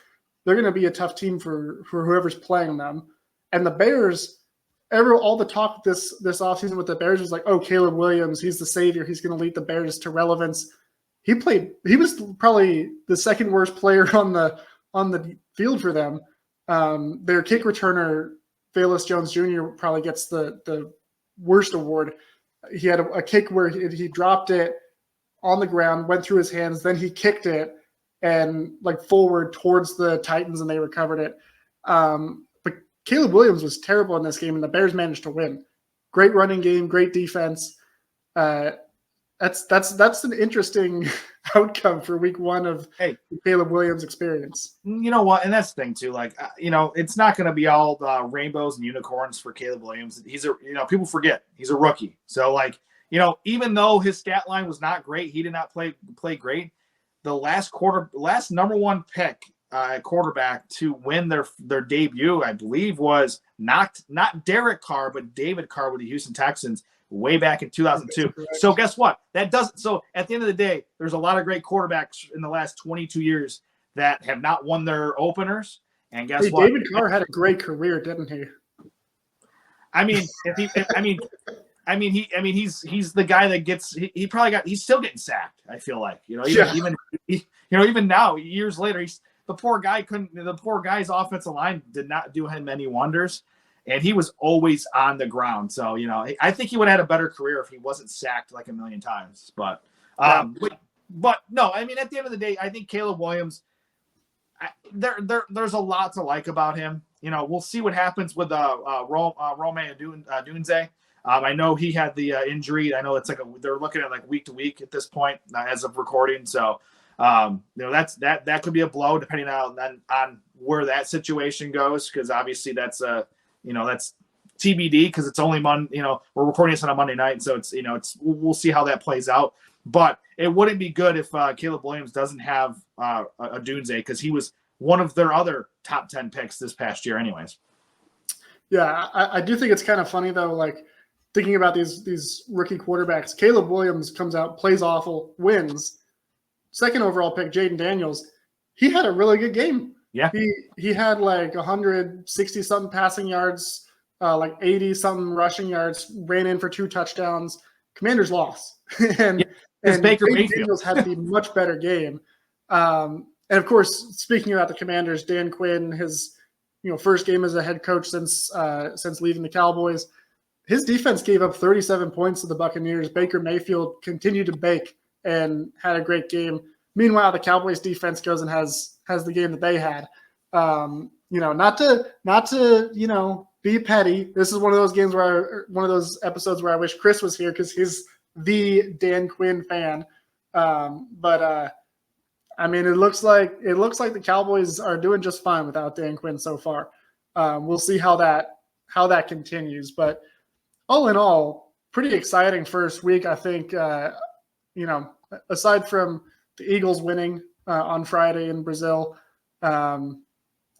they're going to be a tough team for whoever's playing them. And the Bears, all the talk this offseason with the Bears was like, oh, Caleb Williams, he's the savior. He's going to lead the Bears to relevance. He was probably the second worst player on the field for them. Their kick returner, Velus Jones Jr., probably gets the worst award. He had a kick where he dropped it on the ground, went through his hands, then he kicked it and like forward towards the Titans, and they recovered it. But Caleb Williams was terrible in this game, and the Bears managed to win. Great running game, great defense. That's an interesting outcome for week one of Caleb Williams' experience. You know what? And that's the thing too. Like, it's not going to be all rainbows and unicorns for Caleb Williams. People forget he's a rookie. So like, even though his stat line was not great, he did not play great. The last number one pick quarterback to win their debut, I believe, was not Derek Carr, but David Carr with the Houston Texans way back in 2002. So guess what? So at the end of the day, there's a lot of great quarterbacks in the last 22 years that have not won their openers. And guess what? David Carr had a great career, didn't he? He's the guy that gets. He's still getting sacked. I feel like even now, years later, the poor guy's offensive line did not do him any wonders. And he was always on the ground. So, I think he would have had a better career if he wasn't sacked like a million times. But no, at the end of the day, I think Caleb Williams, there's a lot to like about him. We'll see what happens with Rome Odunze. I know he had the injury. I know it's they're looking at like week to week at this point as of recording. So, that could be a blow depending on where that situation goes. Cause obviously that's that's TBD because it's only we're recording this on a Monday night. So we'll see how that plays out, but it wouldn't be good if Caleb Williams doesn't have a Odunze because he was one of their other top 10 picks this past year anyways. Yeah. I do think it's kind of funny though, like thinking about these rookie quarterbacks. Caleb Williams comes out, plays awful, wins. Second overall pick, Jaden Daniels, he had a really good game. Yeah, he had like 160-something passing yards, like 80-something rushing yards, ran in for 2 touchdowns. Commanders lost. and Baker Jaden Daniels had the much better game. And, of course, speaking about the Commanders, Dan Quinn, his first game as a head coach since leaving the Cowboys, his defense gave up 37 points to the Buccaneers. Baker Mayfield continued to bake and had a great game. Meanwhile, the Cowboys defense goes and has the game that they had. Not to be petty. This is one of those episodes where I wish Chris was here because he's the Dan Quinn fan. It looks like the Cowboys are doing just fine without Dan Quinn so far. We'll see how that continues. But all in all, pretty exciting first week. I think aside from the Eagles winning on Friday in Brazil,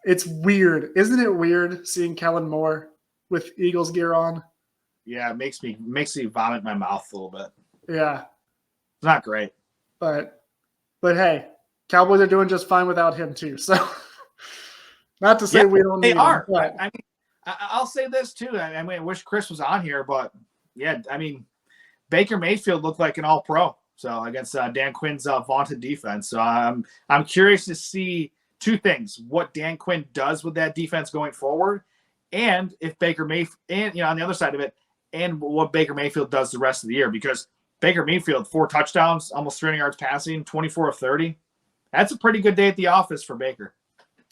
it's weird. Isn't it weird seeing Kellen Moore with Eagles gear on? Yeah, it makes me vomit my mouth a little bit. Yeah. It's not great. But hey, Cowboys are doing just fine without him too. So not to say we don't need him, but I'll say this too. I wish Chris was on here, but yeah, Baker Mayfield looked like an all-pro. So against Dan Quinn's vaunted defense. So I'm curious to see two things: what Dan Quinn does with that defense going forward, and if Baker Mayfield, and on the other side of it, and what Baker Mayfield does the rest of the year. Because Baker Mayfield, 4 touchdowns, almost 300 yards passing, 24 of 30. That's a pretty good day at the office for Baker.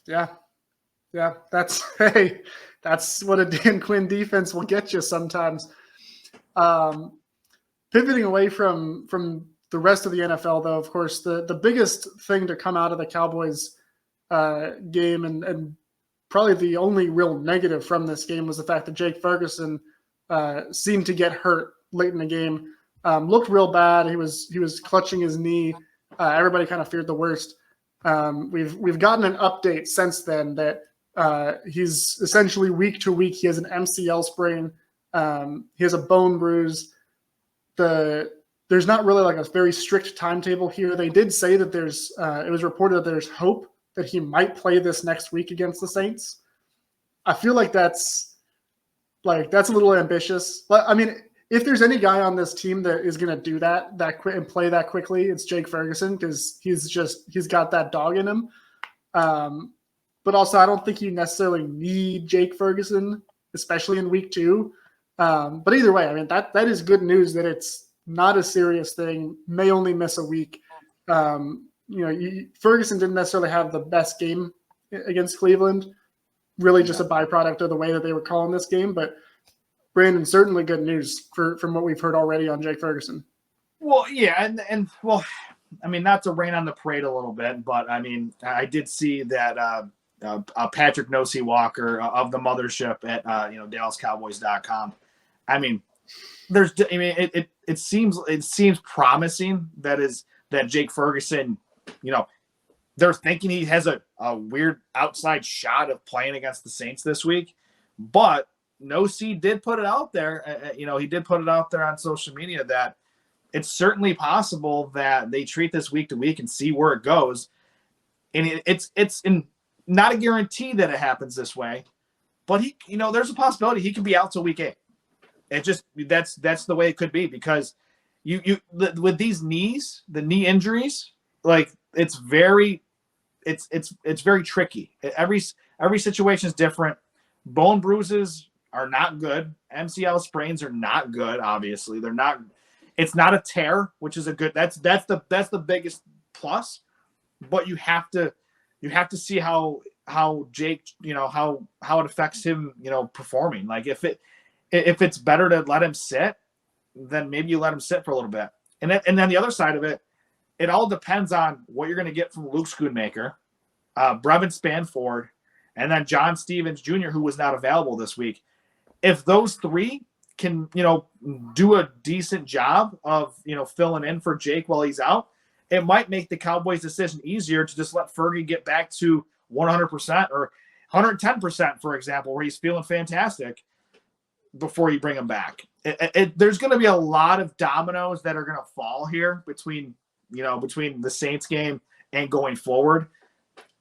Yeah. That's what a Dan Quinn defense will get you sometimes. Pivoting away from the rest of the NFL, though, of course, the biggest thing to come out of the Cowboys game and probably the only real negative from this game was the fact that Jake Ferguson seemed to get hurt late in the game. Looked real bad. He was clutching his knee. Everybody kind of feared the worst. We've gotten an update since then that he's essentially week to week. He has an MCL sprain. He has a bone bruise. There's not really like a very strict timetable here. They did say that it was reported that there's hope that he might play this next week against the Saints. I feel like that's Like, that's a little ambitious. But I mean, if there's any guy on this team that is going to do that quick and play that quickly, it's Jake Ferguson, because he's got that dog in him. But also, I don't think you necessarily need Jake Ferguson, especially in week 2. But either way, I mean, that is good news that it's not a serious thing, may only miss a week. Ferguson didn't necessarily have the best game against Cleveland, really just a byproduct of the way that they were calling this game. But Brandon, certainly good news from what we've heard already on Jake Ferguson. Well, yeah, and well, I mean, not to rain on the parade a little bit, but I mean, I did see that Patrick Nosey Walker of the mothership at DallasCowboys.com. I mean, it seems promising that Jake Ferguson, they're thinking he has a weird outside shot of playing against the Saints this week, but Nosey did put it out there. He did put it out there on social media that it's certainly possible that they treat this week to week and see where it goes. And it's not a guarantee that it happens this way, but there's a possibility he could be out till week 8. It just, that's the way it could be, because you with these knees, the knee injuries, like it's very tricky. Every situation is different. Bone bruises are not good. MCL sprains are not good. Obviously, they're not. It's not a tear, which is a good. That's the biggest plus. But you have to see how Jake, how it affects him, performing. Like if it's better to let him sit, then maybe you let him sit for a little bit. And then the other side of it, it all depends on what you're going to get from Luke Schoonmaker, Brevin Spanford, and then John Stevens Jr., who was not available this week. If those 3 can, do a decent job of, filling in for Jake while he's out, it might make the Cowboys' decision easier to just let Fergie get back to 100% or 110%, for example, where he's feeling fantastic before you bring him back. There's going to be a lot of dominoes that are going to fall here between the Saints game and going forward.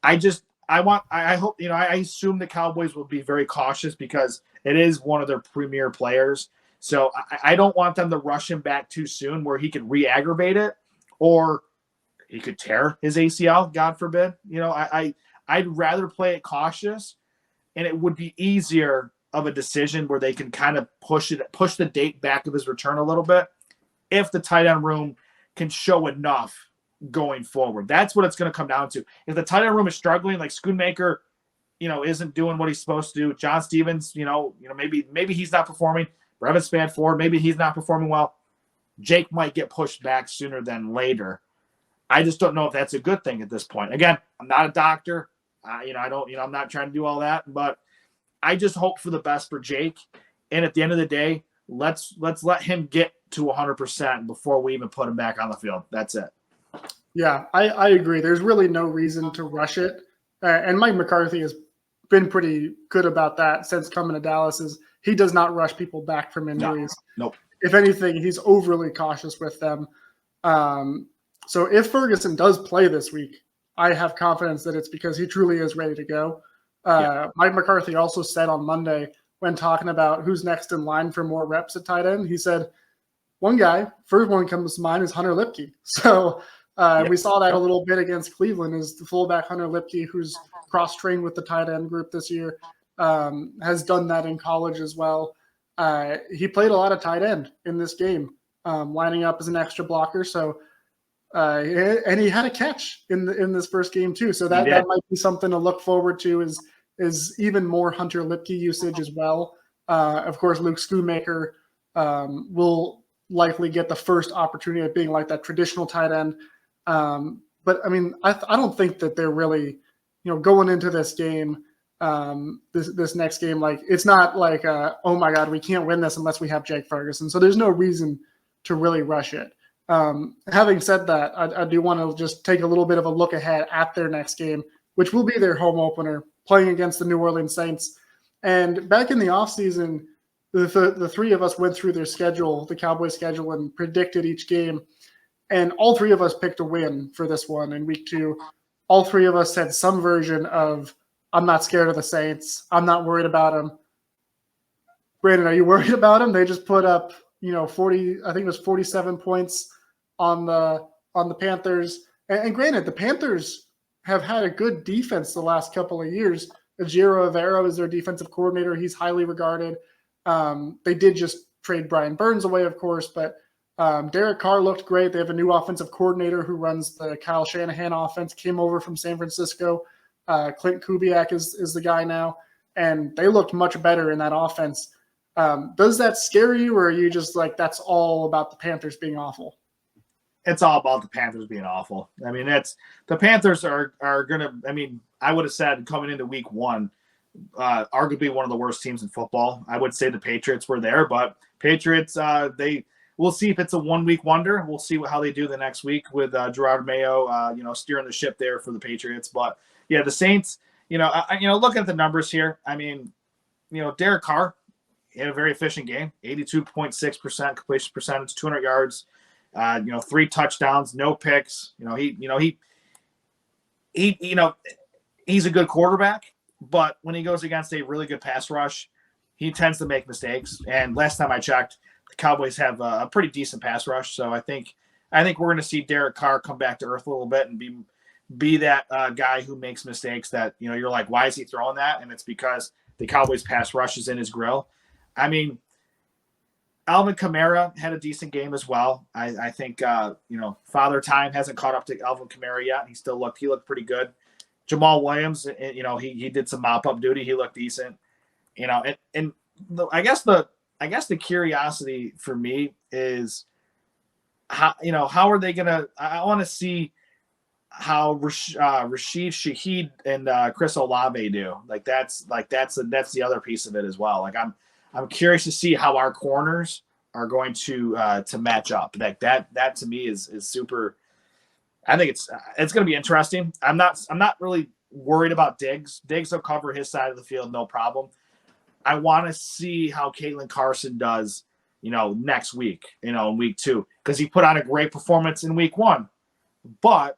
I hope, I assume the Cowboys will be very cautious because it is one of their premier players. So I don't want them to rush him back too soon where he could re-aggravate it, or he could tear his ACL, God forbid. I'd rather play it cautious, and it would be easier of a decision where they can kind of push the date back of his return a little bit if the tight end room can show enough going forward. That's what it's going to come down to. If the tight end room is struggling, like Schoonmaker, isn't doing what he's supposed to do. John Stevens, maybe he's not performing. Brevin Spanford, maybe he's not performing well. Jake might get pushed back sooner than later. I just don't know if that's a good thing at this point. Again, I'm not a doctor. I'm not trying to do all that, but I just hope for the best for Jake. And at the end of the day, let's let him get to 100% before we even put him back on the field. That's it. Yeah, I agree. There's really no reason to rush it. And Mike McCarthy has been pretty good about that since coming to Dallas. Is he does not rush people back from injuries. Nope. If anything, he's overly cautious with them. So if Ferguson does play this week, I have confidence that it's because he truly is ready to go. Mike McCarthy also said on Monday when talking about who's next in line for more reps at tight end, he said, one guy, first one comes to mind is Hunter Lipke. So we saw that a little bit against Cleveland, is the fullback Hunter Lipke, who's cross-trained with the tight end group this year, has done that in college as well. He played a lot of tight end in this game, lining up as an extra blocker. So and he had a catch in this first game too. So that might be something to look forward to, is even more Hunter Lipke usage as well. Of course, Luke Schoonmaker will likely get the first opportunity of being like that traditional tight end. But I mean, I don't think that they're really, going into this game, this next game, like it's not like, oh my God, we can't win this unless we have Jake Ferguson. So there's no reason to really rush it. Having said that, I do want to just take a little bit of a look ahead at their next game, which will be their home opener, playing against the New Orleans Saints. And back in the offseason, the 3 of us went through their schedule, the Cowboys schedule, and predicted each game. And all 3 of us picked a win for this one in week 2. All 3 of us said some version of, I'm not scared of the Saints. I'm not worried about them. Brandon, are you worried about them? They just put up, 40, I think it was 47 points on the Panthers. And granted, the Panthers have had a good defense the last couple of years. Ejiro Evero is their defensive coordinator. He's highly regarded. They did just trade Brian Burns away, of course, but Derek Carr looked great. They have a new offensive coordinator who runs the Kyle Shanahan offense, came over from San Francisco. Clint Kubiak is the guy now, and they looked much better in that offense. Does that scare you, or are you just like, that's all about the Panthers being awful? It's all about the Panthers being awful. I mean, the Panthers are going to, I mean, I would have said coming into week one, arguably one of the worst teams in football. I would say the Patriots were there, but Patriots, we'll see if it's a 1 week wonder. We'll see how they do the next week with Gerard Mayo, steering the ship there for the Patriots. But yeah, the Saints, look at the numbers here. I mean, Derek Carr, he had a very efficient game, 82.6% completion percentage, 200 yards. 3 touchdowns, no picks. He's a good quarterback, but when he goes against a really good pass rush, he tends to make mistakes. And last time I checked, the Cowboys have a pretty decent pass rush. So I think we're going to see Derek Carr come back to earth a little bit and be that guy who makes mistakes that, you're like, why is he throwing that? And it's because the Cowboys pass rush is in his grill. I mean, Alvin Kamara had a decent game as well. I think, Father Time hasn't caught up to Alvin Kamara yet. He looked pretty good. Jamal Williams, he did some mop-up duty. He looked decent. I guess the curiosity for me is how are they going to – I want to see how Rashid Shaheed and Chris Olave do. That's the other piece of it as well. I'm curious to see how our corners are going to match up. That to me is super. I think it's going to be interesting. I'm not really worried about Diggs. Diggs will cover his side of the field, no problem. I want to see how Caitlin Carson does, next week, in week 2, because he put on a great performance in week 1, but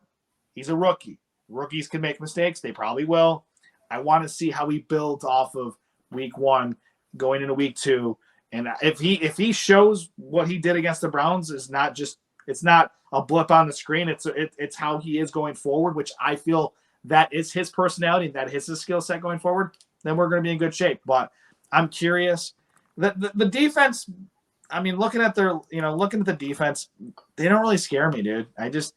he's a rookie. Rookies can make mistakes. They probably will. I want to see how he builds off of week 1 going into week 2. And if he shows what he did against the Browns it's not a blip on the screen. It's how he is going forward, which I feel that is his personality, that is his skill set going forward, then we're going to be in good shape. But I'm curious. The defense, I mean, looking at the defense, they don't really scare me, dude. I just,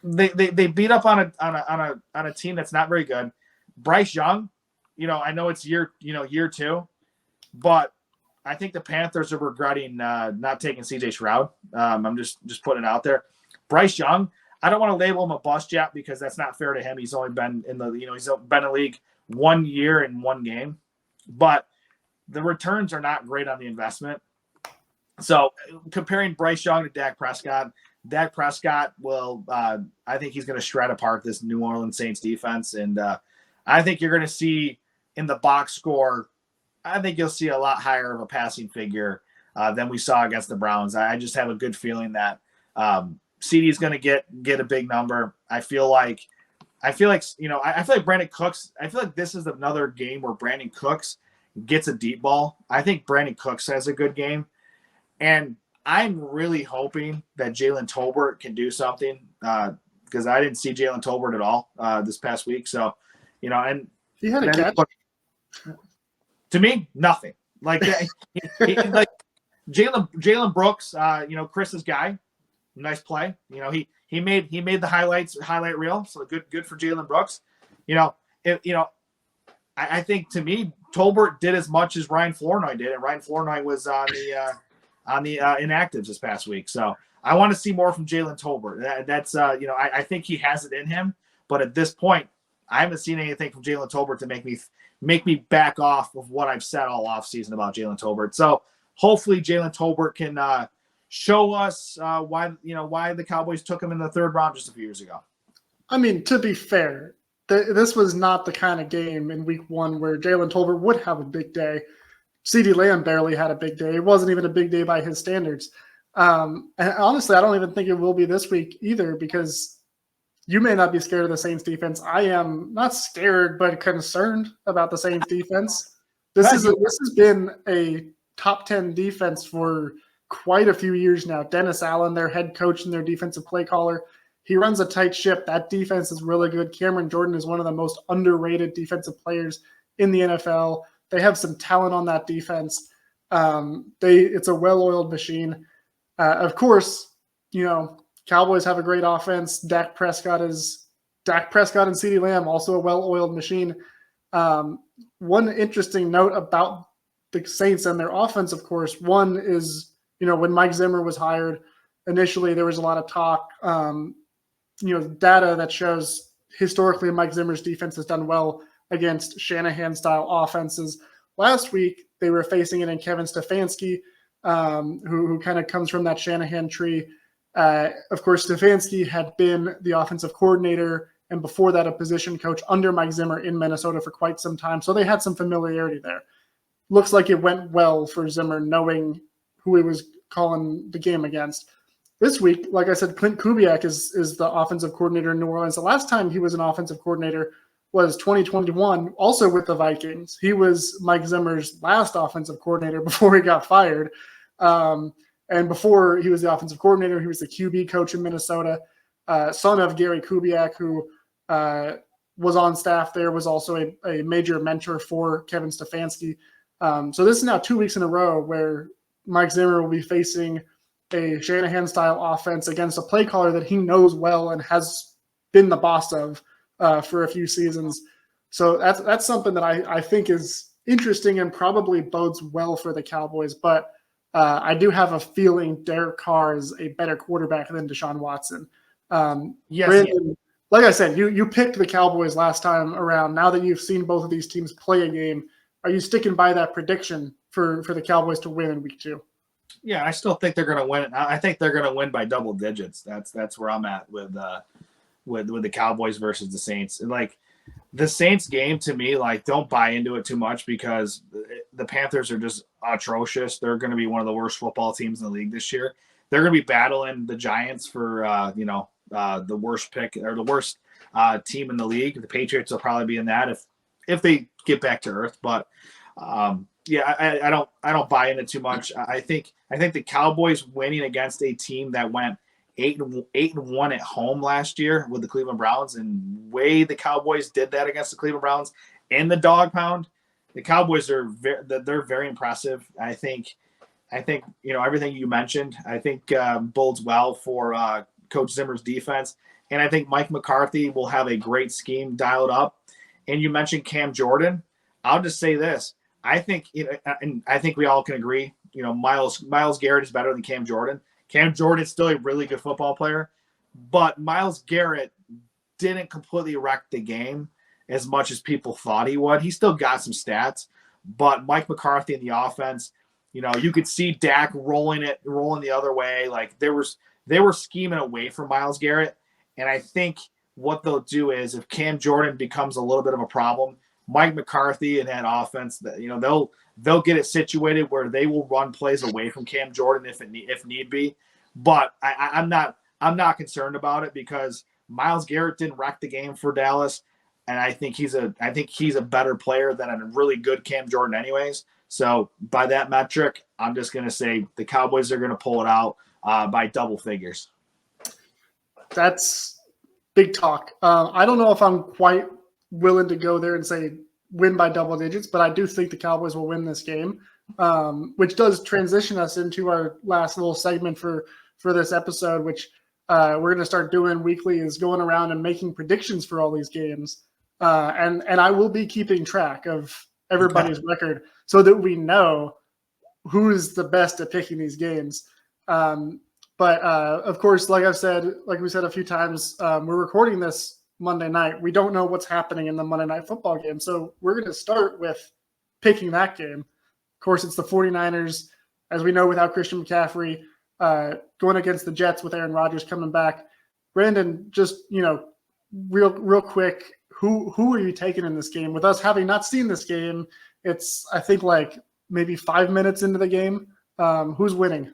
they beat up on a team that's not very good. Bryce Young, I know it's year 2, but I think the Panthers are regretting not taking CJ Stroud. I'm just putting it out there. Bryce Young, I don't want to label him a bust yet because that's not fair to him. He's only been in the league 1 year and 1 game, but the returns are not great on the investment. So comparing Bryce Young to Dak Prescott will, I think he's going to shred apart this New Orleans Saints defense. And I think you're going to see in the box score, I think you'll see a lot higher of a passing figure than we saw against the Browns. I just have a good feeling that CD is going to get a big number. I feel like Brandon Cooks, I feel like this is another game where Brandon Cooks gets a deep ball. I think Brandon Cooks has a good game. And I'm really hoping that Jalen Tolbert can do something because I didn't see Jalen Tolbert at all this past week. So, and he had a catch. To me, nothing. Like Jalen Brooks, Chris's guy, nice play. He made the highlight reel, so good for Jalen Brooks. I think to me, Tolbert did as much as Ryan Flournoy did, and Ryan Flournoy was on the inactives this past week. So I want to see more from Jalen Tolbert. That's I think he has it in him, but at this point, I haven't seen anything from Jalen Tolbert to make me back off of what I've said all offseason about Jalen Tolbert. So hopefully Jalen Tolbert can show us why the Cowboys took him in the 3rd round just a few years ago. I mean, to be fair, this was not the kind of game in week 1 where Jalen Tolbert would have a big day. CeeDee Lamb barely had a big day. It wasn't even a big day by his standards. And honestly, I don't even think it will be this week either because you may not be scared of the Saints defense. I am not scared, but concerned about the Saints defense. This has been a top 10 defense for quite a few years now. Dennis Allen, their head coach and their defensive play caller, he runs a tight ship. That defense is really good. Cameron Jordan is one of the most underrated defensive players in the NFL. They have some talent on that defense. It's a well-oiled machine. Of course, Cowboys have a great offense. Dak Prescott and CeeDee Lamb, also a well-oiled machine. One interesting note about the Saints and their offense, of course, one is, when Mike Zimmer was hired, initially there was a lot of talk, data that shows historically Mike Zimmer's defense has done well against Shanahan-style offenses. Last week, they were facing it in Kevin Stefanski, who kind of comes from that Shanahan tree. Of course, Stefanski had been the offensive coordinator and before that a position coach under Mike Zimmer in Minnesota for quite some time. So they had some familiarity there. Looks like it went well for Zimmer knowing who he was calling the game against. This week, like I said, Clint Kubiak is the offensive coordinator in New Orleans. The last time he was an offensive coordinator was 2021, also with the Vikings. He was Mike Zimmer's last offensive coordinator before he got fired. And before he was the offensive coordinator, he was the QB coach in Minnesota, son of Gary Kubiak, who was on staff there, was also a major mentor for Kevin Stefanski. So this is now 2 weeks in a row where Mike Zimmer will be facing a Shanahan-style offense against a play caller that he knows well and has been the boss of for a few seasons. So that's something that I think is interesting and probably bodes well for the Cowboys. But I do have a feeling Derek Carr is a better quarterback than Deshaun Watson. Yes. Brandon, like I said, you picked the Cowboys last time around. Now that you've seen both of these teams play a game, are you sticking by that prediction for the Cowboys to win in week 2? Yeah, I still think they're going to win. I think they're going to win by double digits. That's where I'm at with the Cowboys versus the Saints. And like the Saints game to me, like don't buy into it too much because the Panthers are just atrocious. They're going to be one of the worst football teams in the league this year. They're going to be battling the Giants for the worst pick or the worst team in the league. The Patriots will probably be in that if they get back to earth. But I don't buy into too much. I think the Cowboys winning against a team that went 8-1 at home last year with the Cleveland Browns, and way the Cowboys did that against the Cleveland Browns in the dog pound. The Cowboys they're very impressive. I think everything you mentioned. I think bodes well for Coach Zimmer's defense, and I think Mike McCarthy will have a great scheme dialed up. And you mentioned Cam Jordan. I'll just say this. I think, and I think we all can agree, Myles Garrett is better than Cam Jordan. Cam Jordan is still a really good football player, but Myles Garrett didn't completely wreck the game as much as people thought he would. He still got some stats, but Mike McCarthy in the offense, you could see Dak rolling the other way. Like they were scheming away from Myles Garrett. And I think what they'll do is if Cam Jordan becomes a little bit of a problem, Mike McCarthy and that offense, that they'll get it situated where they will run plays away from Cam Jordan if need be. But I'm not concerned about it because Myles Garrett didn't wreck the game for Dallas, and I think he's a better player than a really good Cam Jordan, anyways. So by that metric, I'm just going to say the Cowboys are going to pull it out by double figures. That's big talk. I don't know if I'm quite willing to go there and say win by double digits, but I do think the Cowboys will win this game, which does transition us into our last little segment for this episode, which we're going to start doing weekly, is going around and making predictions for all these games. And I will be keeping track of everybody's record so that we know who is the best at picking these games. But of course, like we said a few times, we're recording this Monday night. We don't know what's happening in the Monday Night Football game. So we're going to start with picking that game. Of course, it's the 49ers, as we know, without Christian McCaffrey, going against the Jets with Aaron Rodgers coming back. Brandon, just, real quick, who are you taking in this game? With us having not seen this game, it's, I think, like maybe 5 minutes into the game. Who's winning?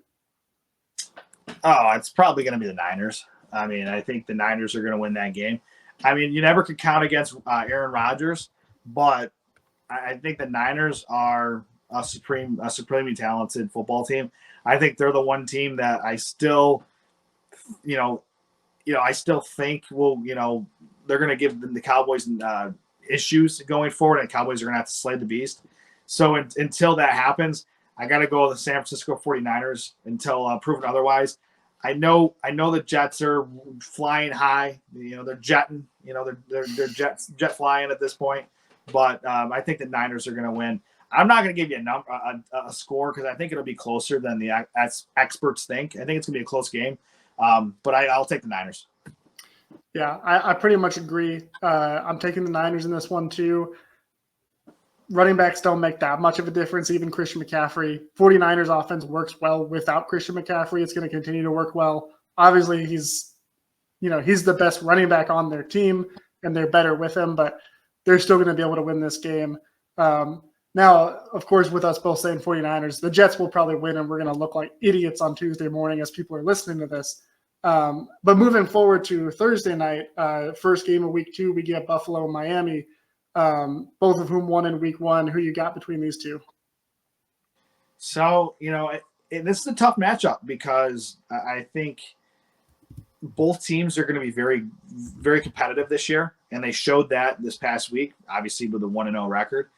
Oh, it's probably going to be the Niners. I mean, I think the Niners are going to win that game. I mean, you never could count against Aaron Rodgers, but I think the Niners are a supremely talented football team. I think they're the one team that I still, I still think they're going to give the Cowboys issues going forward, and the Cowboys are going to have to slay the beast. So until that happens, I got to go with the San Francisco 49ers until proven otherwise. I know the Jets are flying high. They're jetting. They're jet flying at this point. But I think the Niners are going to win. I'm not going to give you a score because I think it'll be closer than the experts think. I think it's going to be a close game. But I'll take the Niners. Yeah, I pretty much agree. I'm taking the Niners in this one too. Running backs don't make that much of a difference, even Christian McCaffrey. 49ers offense works well without Christian McCaffrey. It's going to continue to work well. Obviously, he's the best running back on their team, and they're better with him, but they're still going to be able to win this game. Now, of course, with us both saying 49ers, the Jets will probably win, and we're going to look like idiots on Tuesday morning as people are listening to this. But moving forward to Thursday night, first game of week 2, we get Buffalo and Miami, both of whom won in week 1. Who you got between these two? So, this is a tough matchup because I think both teams are going to be very, very competitive this year, and they showed that this past week, obviously with a 1-0 record.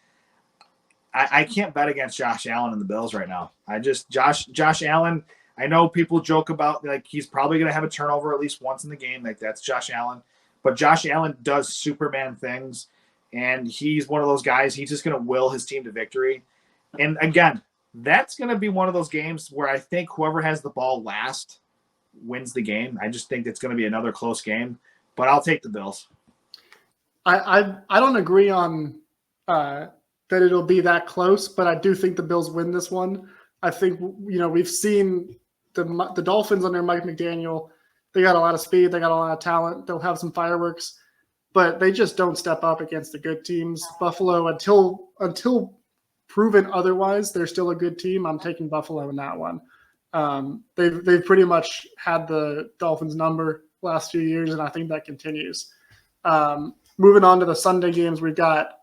I can't bet against Josh Allen and the Bills right now. Josh Allen, I know people joke about like he's probably going to have a turnover at least once in the game. Like that's Josh Allen. But Josh Allen does Superman things, and he's one of those guys. He's just going to will his team to victory. And again, that's going to be one of those games where I think whoever has the ball last wins the game. I just think it's going to be another close game, but I'll take the Bills. I don't agree on that it'll be that close, but I do think the Bills win this one. I think, we've seen the Dolphins under Mike McDaniel. They got a lot of speed. They got a lot of talent. They'll have some fireworks, but they just don't step up against the good teams. Buffalo, until proven otherwise, they're still a good team. I'm taking Buffalo in that one. They've pretty much had the Dolphins number last few years, and I think that continues. Moving on to the Sunday games, we've got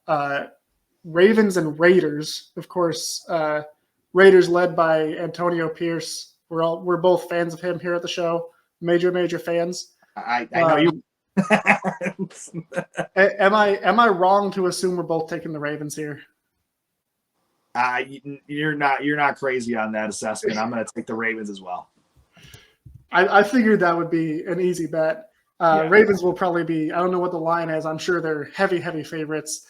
Ravens and Raiders. Of course, Raiders led by Antonio Pierce. We're both fans of him here at the show. Major fans. I know you. Am I wrong to assume we're both taking the Ravens here? You're not crazy on that assessment. I'm going to take the Ravens as well. I figured that would be an easy bet. Ravens will probably be. I don't know what the line is. I'm sure they're heavy favorites.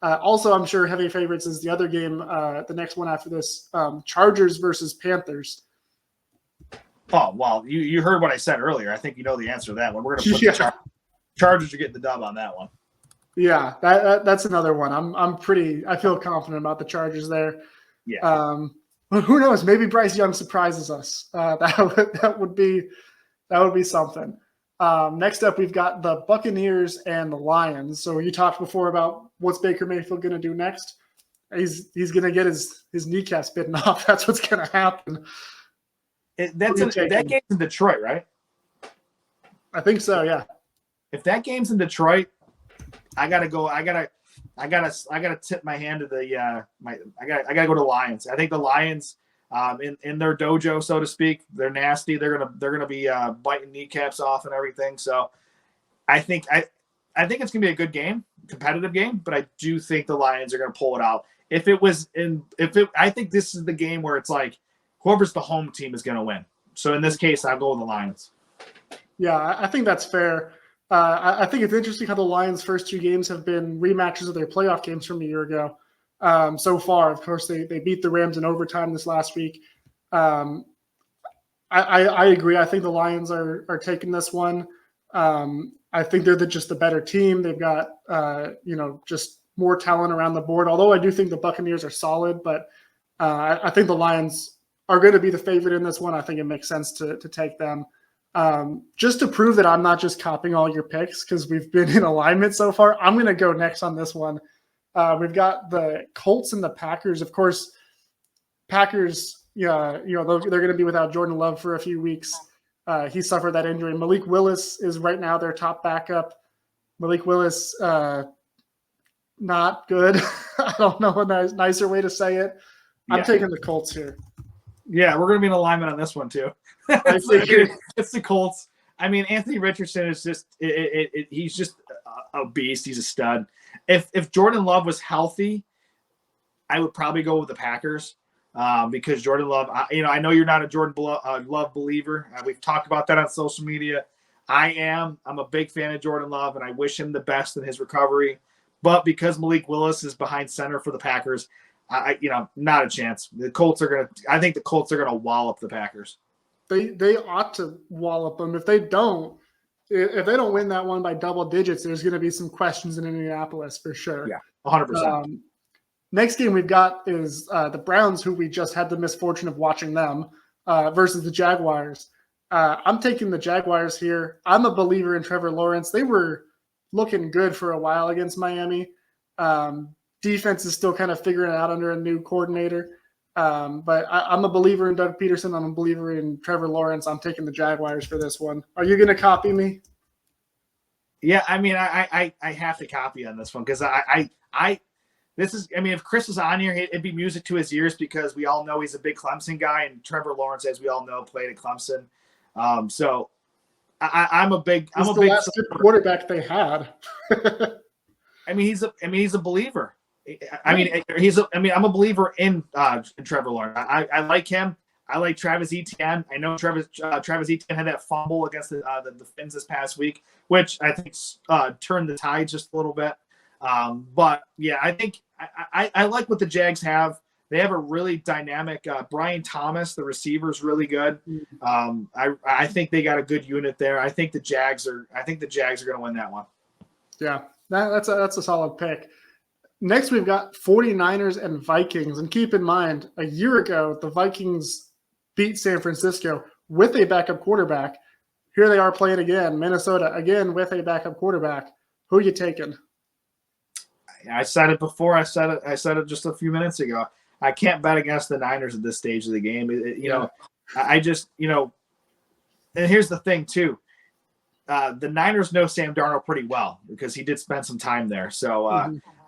Also, I'm sure heavy favorites is the other game, the next one after this, Chargers versus Panthers. Oh, well, you heard what I said earlier. I think you know the answer to that one. We're going to put the Chargers are getting the dub on that one. Yeah, that's another one. I feel confident about the Chargers there. Yeah. But who knows? Maybe Bryce Young surprises us. That would be something. Next up, we've got the Buccaneers and the Lions. So you talked before about what's Baker Mayfield going to do next. He's going to get his kneecaps bitten off. That's what's going to happen. That game's in Detroit, right? I think so. Yeah. If that game's in Detroit, I gotta go. I gotta tip my hand to the I gotta go to Lions. I think the Lions, in their dojo, so to speak, they're nasty. They're gonna be biting kneecaps off and everything. So I think it's gonna be a good game, competitive game. But I do think the Lions are gonna pull it out. I think this is the game where it's like whoever's the home team is gonna win. So in this case, I'll go with the Lions. Yeah, I think that's fair. I think it's interesting how the Lions' first 2 games have been rematches of their playoff games from a year ago. So far, of course, they beat the Rams in overtime this last week. I agree. I think the Lions are taking this one. I think they're just the better team. They've got just more talent around the board. Although I do think the Buccaneers are solid, but I think the Lions are going to be the favorite in this one. I think it makes sense to take them. Just to prove that I'm not just copying all your picks because we've been in alignment so far, I'm going to go next on this one. We've got the Colts and the Packers. Of course, Packers, they're going to be without Jordan Love for a few weeks. He suffered that injury. Malik Willis is right now their top backup. Malik Willis, not good. I don't know a nicer way to say it. I'm Yeah. taking the Colts here. Yeah, we're going to be in alignment on this one too. I figured. It's the Colts. I mean, Anthony Richardson is just he's just a beast. He's a stud. If Jordan Love was healthy, I would probably go with the Packers because Jordan Love. I know you're not a Jordan Love believer. We've talked about that on social media. I am. I'm a big fan of Jordan Love, and I wish him the best in his recovery. But because Malik Willis is behind center for the Packers, not a chance. I think the Colts are gonna wallop the Packers. They ought to wallop them. If they don't win that one by double digits, there's going to be some questions in Indianapolis for sure. Yeah, 100%. Next game we've got is the Browns, who we just had the misfortune of watching them, versus the Jaguars. I'm taking the Jaguars here. I'm a believer in Trevor Lawrence. They were looking good for a while against Miami. Defense is still kind of figuring it out under a new coordinator. But I'm a believer in Doug Peterson. I'm a believer in Trevor Lawrence. I'm taking the Jaguars for this one. Are you going to copy me? Yeah, I mean, I have to copy on this one because if Chris was on here, it'd be music to his ears because we all know he's a big Clemson guy, and Trevor Lawrence, as we all know, played at Clemson. So I'm a big last good quarterback they had. he's a believer. I'm a believer in Trevor Lawrence. I like him. I like Travis Etienne. I know Travis Etienne had that fumble against the Finns this past week, which I think turned the tide just a little bit. But yeah, I think I like what the Jags have. They have a really dynamic Brian Thomas, the receiver, is really good. I think they got a good unit there. I think the Jags are going to win that one. Yeah, that's a solid pick. Next, we've got 49ers and Vikings. And keep in mind, a year ago, the Vikings beat San Francisco with a backup quarterback. Here they are playing again, Minnesota, again with a backup quarterback. Who are you taking? I said it before. I said it just a few minutes ago. I can't bet against the Niners at this stage of the game. And here's the thing, too. The Niners know Sam Darnold pretty well because he did spend some time there. So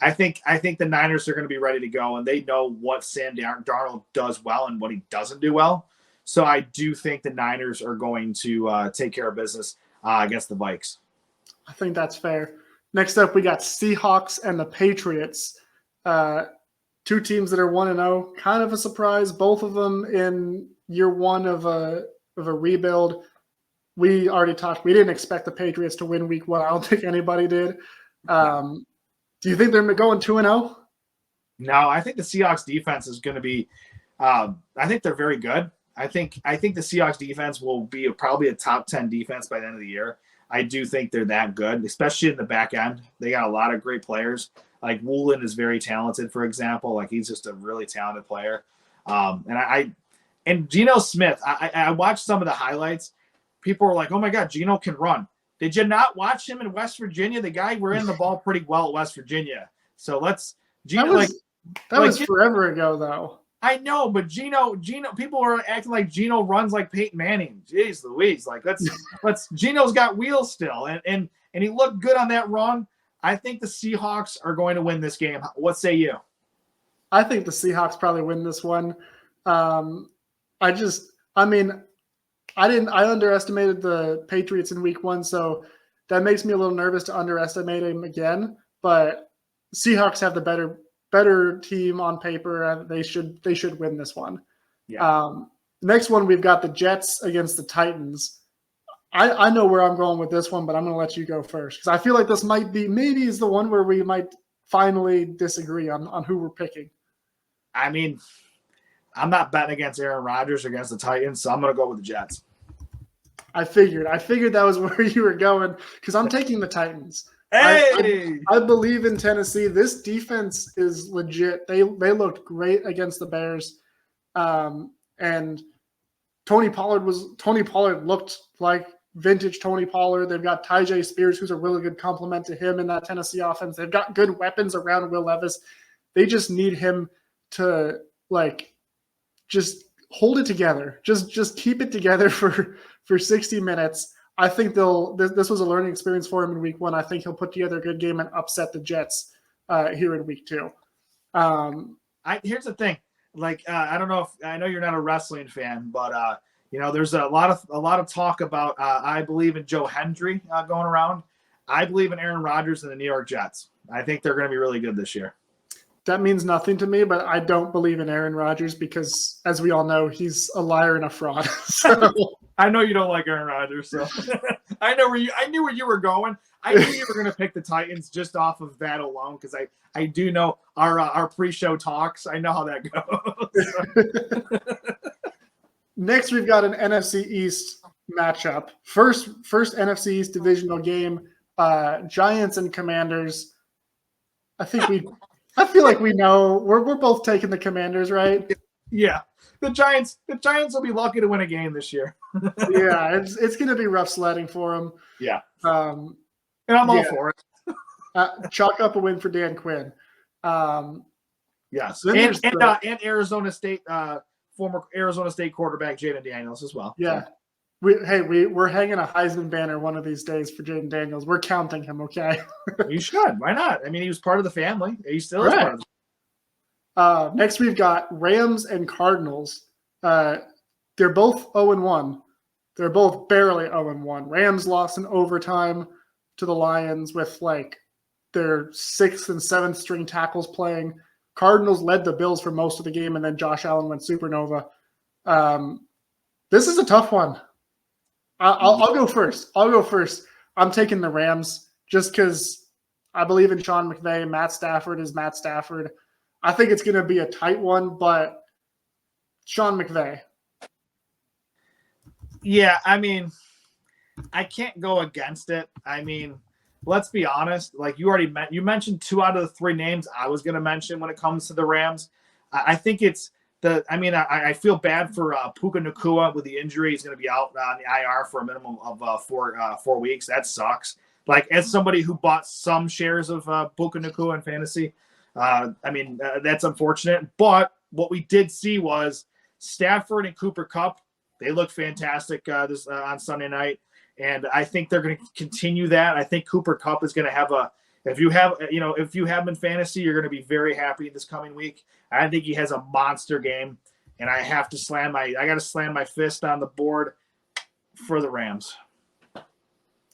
I think the Niners are going to be ready to go, and they know what Sam Darnold does well and what he doesn't do well. So I do think the Niners are going to take care of business against the Vikes. I think that's fair. Next up, we got Seahawks and the Patriots. Two teams that are 1-0, kind of a surprise. Both of them in year one of a rebuild. We already talked. We didn't expect the Patriots to win week one. I don't think anybody did. Do you think they're going 2-0? No, I think the Seahawks defense is going to be. I think they're very good. I think the Seahawks defense will be probably a top 10 defense by the end of the year. I do think they're that good, especially in the back end. They got a lot of great players. Like Woolen is very talented, for example. Like he's just a really talented player. And Geno Smith. I watched some of the highlights. People were like, "Oh my God, Geno can run." Did you not watch him in West Virginia? The guy ran the ball pretty well at West Virginia. So Geno. That was forever ago, though. I know, but Geno, people are acting like Geno runs like Peyton Manning. Jeez Louise. Like let's Geno's got wheels still. And he looked good on that run. I think the Seahawks are going to win this game. What say you? I think the Seahawks probably win this one. I underestimated the Patriots in week one, so that makes me a little nervous to underestimate them again. But Seahawks have the better team on paper. They should win this one. Yeah. Next one, we've got the Jets against the Titans. I know where I'm going with this one, but I'm going to let you go first because I feel like this maybe is the one where we might finally disagree on who we're picking. I mean, I'm not betting against Aaron Rodgers or against the Titans, so I'm going to go with the Jets. I figured that was where you were going because I'm taking the Titans. Hey! I believe in Tennessee. This defense is legit. They looked great against the Bears. And Tony Pollard looked like vintage Tony Pollard. They've got Tyjae Spears, who's a really good complement to him in that Tennessee offense. They've got good weapons around Will Levis. They just need him to just hold it together. Just keep it together for 60 minutes. I think this was a learning experience for him in week one. I think he'll put together a good game and upset the Jets. here in week 2. Here's the thing. I don't know if I know you're not a wrestling fan, but there's a lot of talk about I believe in Joe Hendry going around. I believe in Aaron Rodgers and the New York Jets. I think they're going to be really good this year. That means nothing to me, but I don't believe in Aaron Rodgers because, as we all know, he's a liar and a fraud. So. I know you don't like Aaron Rodgers, so I knew where you were going. I knew you were going to pick the Titans just off of that alone because I do know our pre-show talks. I know how that goes. Next, we've got an NFC East matchup. First NFC East divisional game. Giants and Commanders. I feel like we know we're both taking the Commanders, right? Yeah. The Giants will be lucky to win a game this year. Yeah, it's going to be rough sledding for them. Yeah. And I'm all for it. Chalk up a win for Dan Quinn. Yes. And Arizona State former Arizona State quarterback Jaden Daniels as well. Yeah. We're hanging a Heisman banner one of these days for Jaden Daniels. We're counting him, okay? You should. Why not? I mean, he was part of the family. He still is part of the next, we've got Rams and Cardinals. They're both 0-1. They're both barely 0-1. Rams lost in overtime to the Lions with their 6th and 7th string tackles playing. Cardinals led the Bills for most of the game, and then Josh Allen went supernova. This is a tough one. I'll go first. I'm taking the Rams just because I believe in Sean McVay. Matt Stafford is Matt Stafford. I think it's going to be a tight one, but Sean McVay. Yeah, I mean, I can't go against it. I mean, let's be honest. You mentioned 2 out of the 3 names I was going to mention when it comes to the Rams. I think it's I feel bad for Puka Nacua with the injury. He's going to be out on the IR for a minimum of 4 weeks. That sucks. As somebody who bought some shares of Puka Nacua in fantasy, that's unfortunate. But what we did see was Stafford and Cooper Kupp. They look fantastic on Sunday night, and I think they're going to continue that. I think Cooper Kupp is going to have if you have him in fantasy, you're going to be very happy this coming week. I think he has a monster game, and I got to slam my fist on the board for the Rams.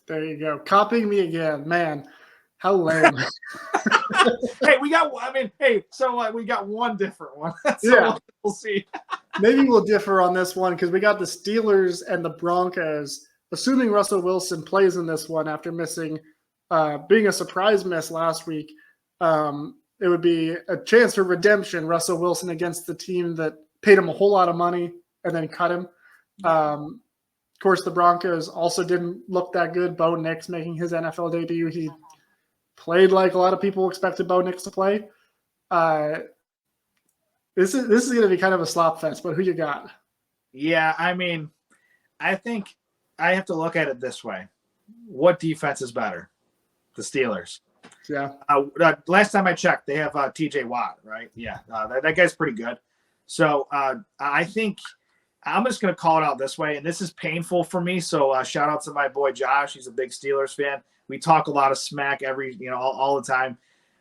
There you go. Copying me again, man. How lame. we got one different one. Yeah. We'll see. Maybe we'll differ on this one because we got the Steelers and the Broncos. Assuming Russell Wilson plays in this one after missing, being a surprise miss last week, it would be a chance for redemption. Russell Wilson against the team that paid him a whole lot of money and then cut him. Of course, the Broncos also didn't look that good. Bo Nix making his NFL debut. He played like a lot of people expected Bo Nix to play. This is going to be kind of a slop fest, but who you got? Yeah, I mean, I think I have to look at it this way. What defense is better? The Steelers. Yeah. Last time I checked, they have T.J. Watt, right? Yeah, that guy's pretty good. So I think I'm just going to call it out this way, and this is painful for me. So shout out to my boy Josh. He's a big Steelers fan. We talk a lot of smack all the time.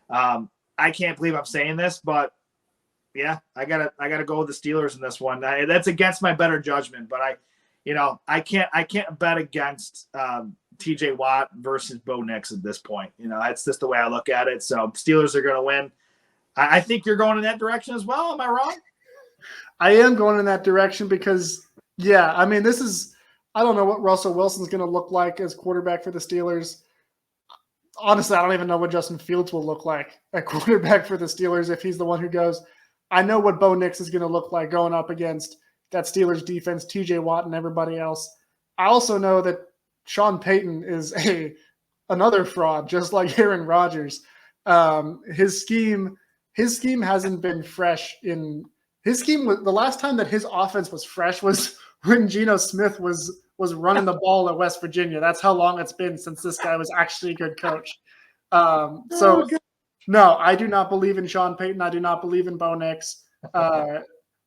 I can't believe I'm saying this, but yeah, I gotta go with the Steelers in this one. That's against my better judgment, but I can't bet against T.J. Watt versus Bo Nix at this point. That's just the way I look at it. So Steelers are going to win. I think you're going in that direction as well. Am I wrong? I am going in that direction because, yeah, I mean, I don't know what Russell Wilson's going to look like as quarterback for the Steelers. Honestly, I don't even know what Justin Fields will look like at quarterback for the Steelers if he's the one who goes. I know what Bo Nix is going to look like going up against that Steelers defense, T.J. Watt and everybody else. I also know that Sean Payton is another fraud, just like Aaron Rodgers. His scheme hasn't been fresh in his scheme. The last time that his offense was fresh was when Geno Smith was running the ball at West Virginia. That's how long it's been since this guy was actually a good coach. No, I do not believe in Sean Payton. I do not believe in Bo Nix.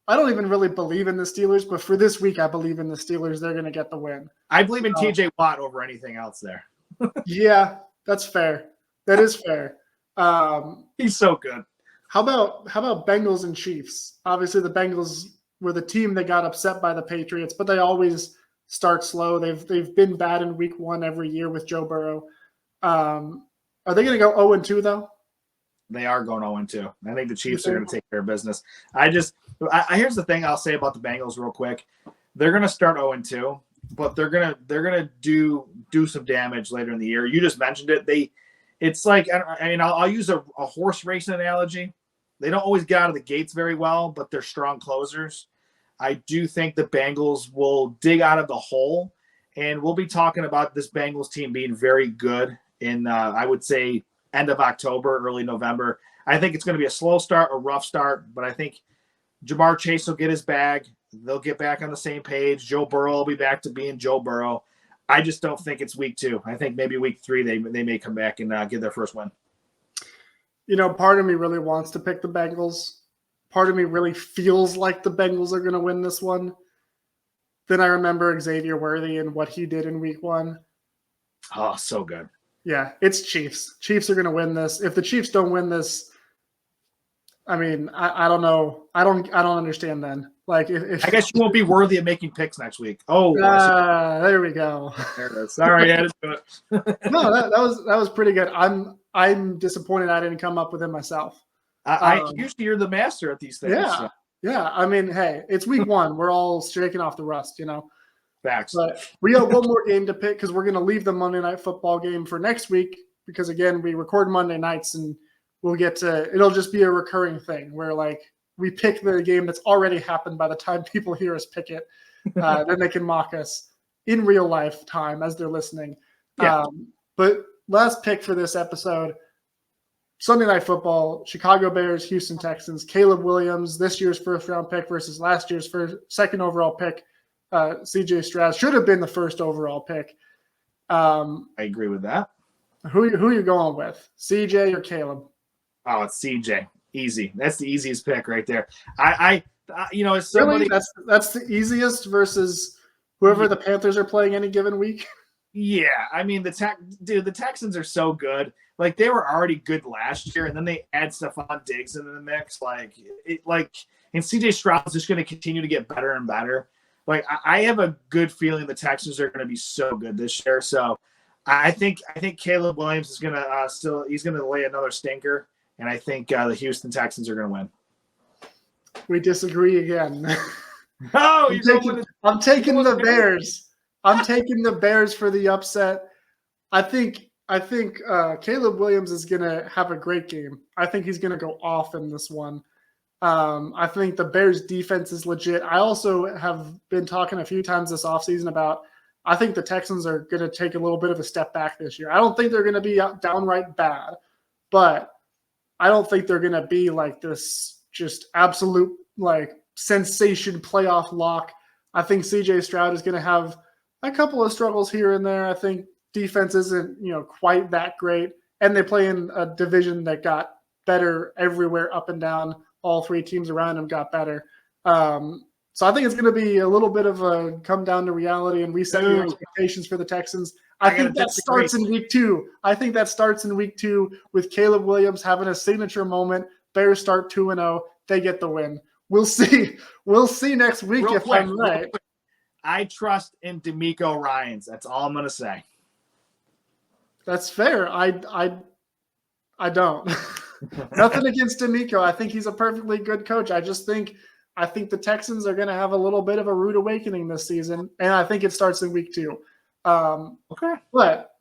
I don't even really believe in the Steelers, but for this week, I believe in the Steelers. They're going to get the win. I believe in T.J. Watt over anything else there. Yeah, that's fair. That is fair. He's so good. How about Bengals and Chiefs? Obviously, the Bengals were the team that got upset by the Patriots, but they always start slow. They've been bad in week 1 every year with Joe Burrow. Are they going to go 0-2 though? They are going 0-2. I think the Chiefs are going to take care of business. Here's the thing I'll say about the Bengals real quick. They're going to start 0-2, but they're gonna do some damage later in the year. You just mentioned it. It's like, I'll use a horse racing analogy. They don't always get out of the gates very well, but they're strong closers. I do think the Bengals will dig out of the hole, and we'll be talking about this Bengals team being very good in, I would say, end of October, early November. I think it's going to be a slow start, a rough start, but I think Jamar Chase will get his bag. They'll get back on the same page. Joe Burrow will be back to being Joe Burrow. I just don't think it's week 2. I think maybe week 3 they may come back and get their first win. Part of me really wants to pick the Bengals. Part of me really feels like the Bengals are going to win this one. Then I remember Xavier Worthy and what he did in week 1. Oh, so good. Yeah, it's Chiefs. Chiefs are going to win this. If the Chiefs don't win this, I don't know. I don't understand then. Like, if I guess you won't be worthy of making picks next week. Oh, there we go. There it is. Sorry, I didn't do it. No, that was pretty good. I'm disappointed I didn't come up with it myself. Usually you're the master at these things. Yeah, so. Yeah. Hey, it's week 1. We're all shaking off the rust, Facts. But we got one more game to pick because we're going to leave the Monday Night Football game for next week because, again, we record Monday nights and we'll get to – it'll just be a recurring thing where, like, we pick the game that's already happened by the time people hear us pick it. Then they can mock us in real life time as they're listening. Yeah. But last pick for this episode, Sunday Night Football, Chicago Bears, Houston Texans, Caleb Williams, this year's first-round pick versus last year's second overall pick. CJ Stroud should have been the first overall pick. I agree with that. Who are you going with, CJ or Caleb? Oh, it's CJ. Easy. That's the easiest pick right there. As somebody, really? That's the easiest versus whoever the Panthers are playing any given week. Yeah, the Texans are so good. Like, they were already good last year, and then they add Stephon Diggs into the mix. And CJ Stroud's just going to continue to get better and better. Like, I have a good feeling the Texans are going to be so good this year. So I think Caleb Williams is going to he's going to lay another stinker, and I think the Houston Texans are going to win. We disagree again. Oh, I'm taking the Bears. I'm taking the Bears for the upset. I think Caleb Williams is going to have a great game. I think he's going to go off in this one. I think the Bears defense is legit. I also have been talking a few times this offseason about I think the Texans are going to take a little bit of a step back this year. I don't think they're going to be downright bad, but I don't think they're going to be like this just absolute like sensation playoff lock. I think CJ Stroud is going to have a couple of struggles here and there. I think defense isn't, quite that great. And they play in a division that got better everywhere up and down. All 3 teams around them got better. So I think it's going to be a little bit of a come down to reality and reset your expectations for the Texans. I think that starts in week 2. I think that starts in week 2 with Caleb Williams having a signature moment. Bears start 2-0. They get the win. We'll see. We'll see next week if I'm right. I trust in DeMeco Ryans. That's all I'm going to say. That's fair. I don't. Nothing against DeMeco. I think he's a perfectly good coach. I think the Texans are going to have a little bit of a rude awakening this season, and I think it starts in week 2. Okay. But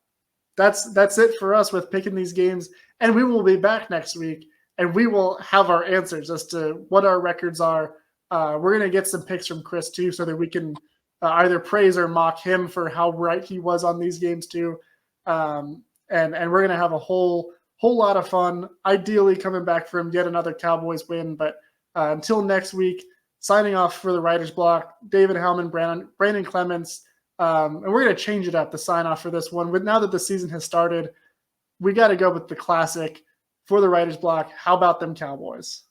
that's it for us with picking these games, and we will be back next week, and we will have our answers as to what our records are. We're going to get some picks from Chris, too, so that we can either praise or mock him for how right he was on these games, too. And we're going to have a whole lot of fun, ideally coming back from yet another Cowboys win. But until next week, signing off for the Writer's Block, David Howman, Brandon Clements. And we're going to change it up, the sign off for this one. But now that the season has started, we got to go with the classic for the Writer's Block. How about them Cowboys?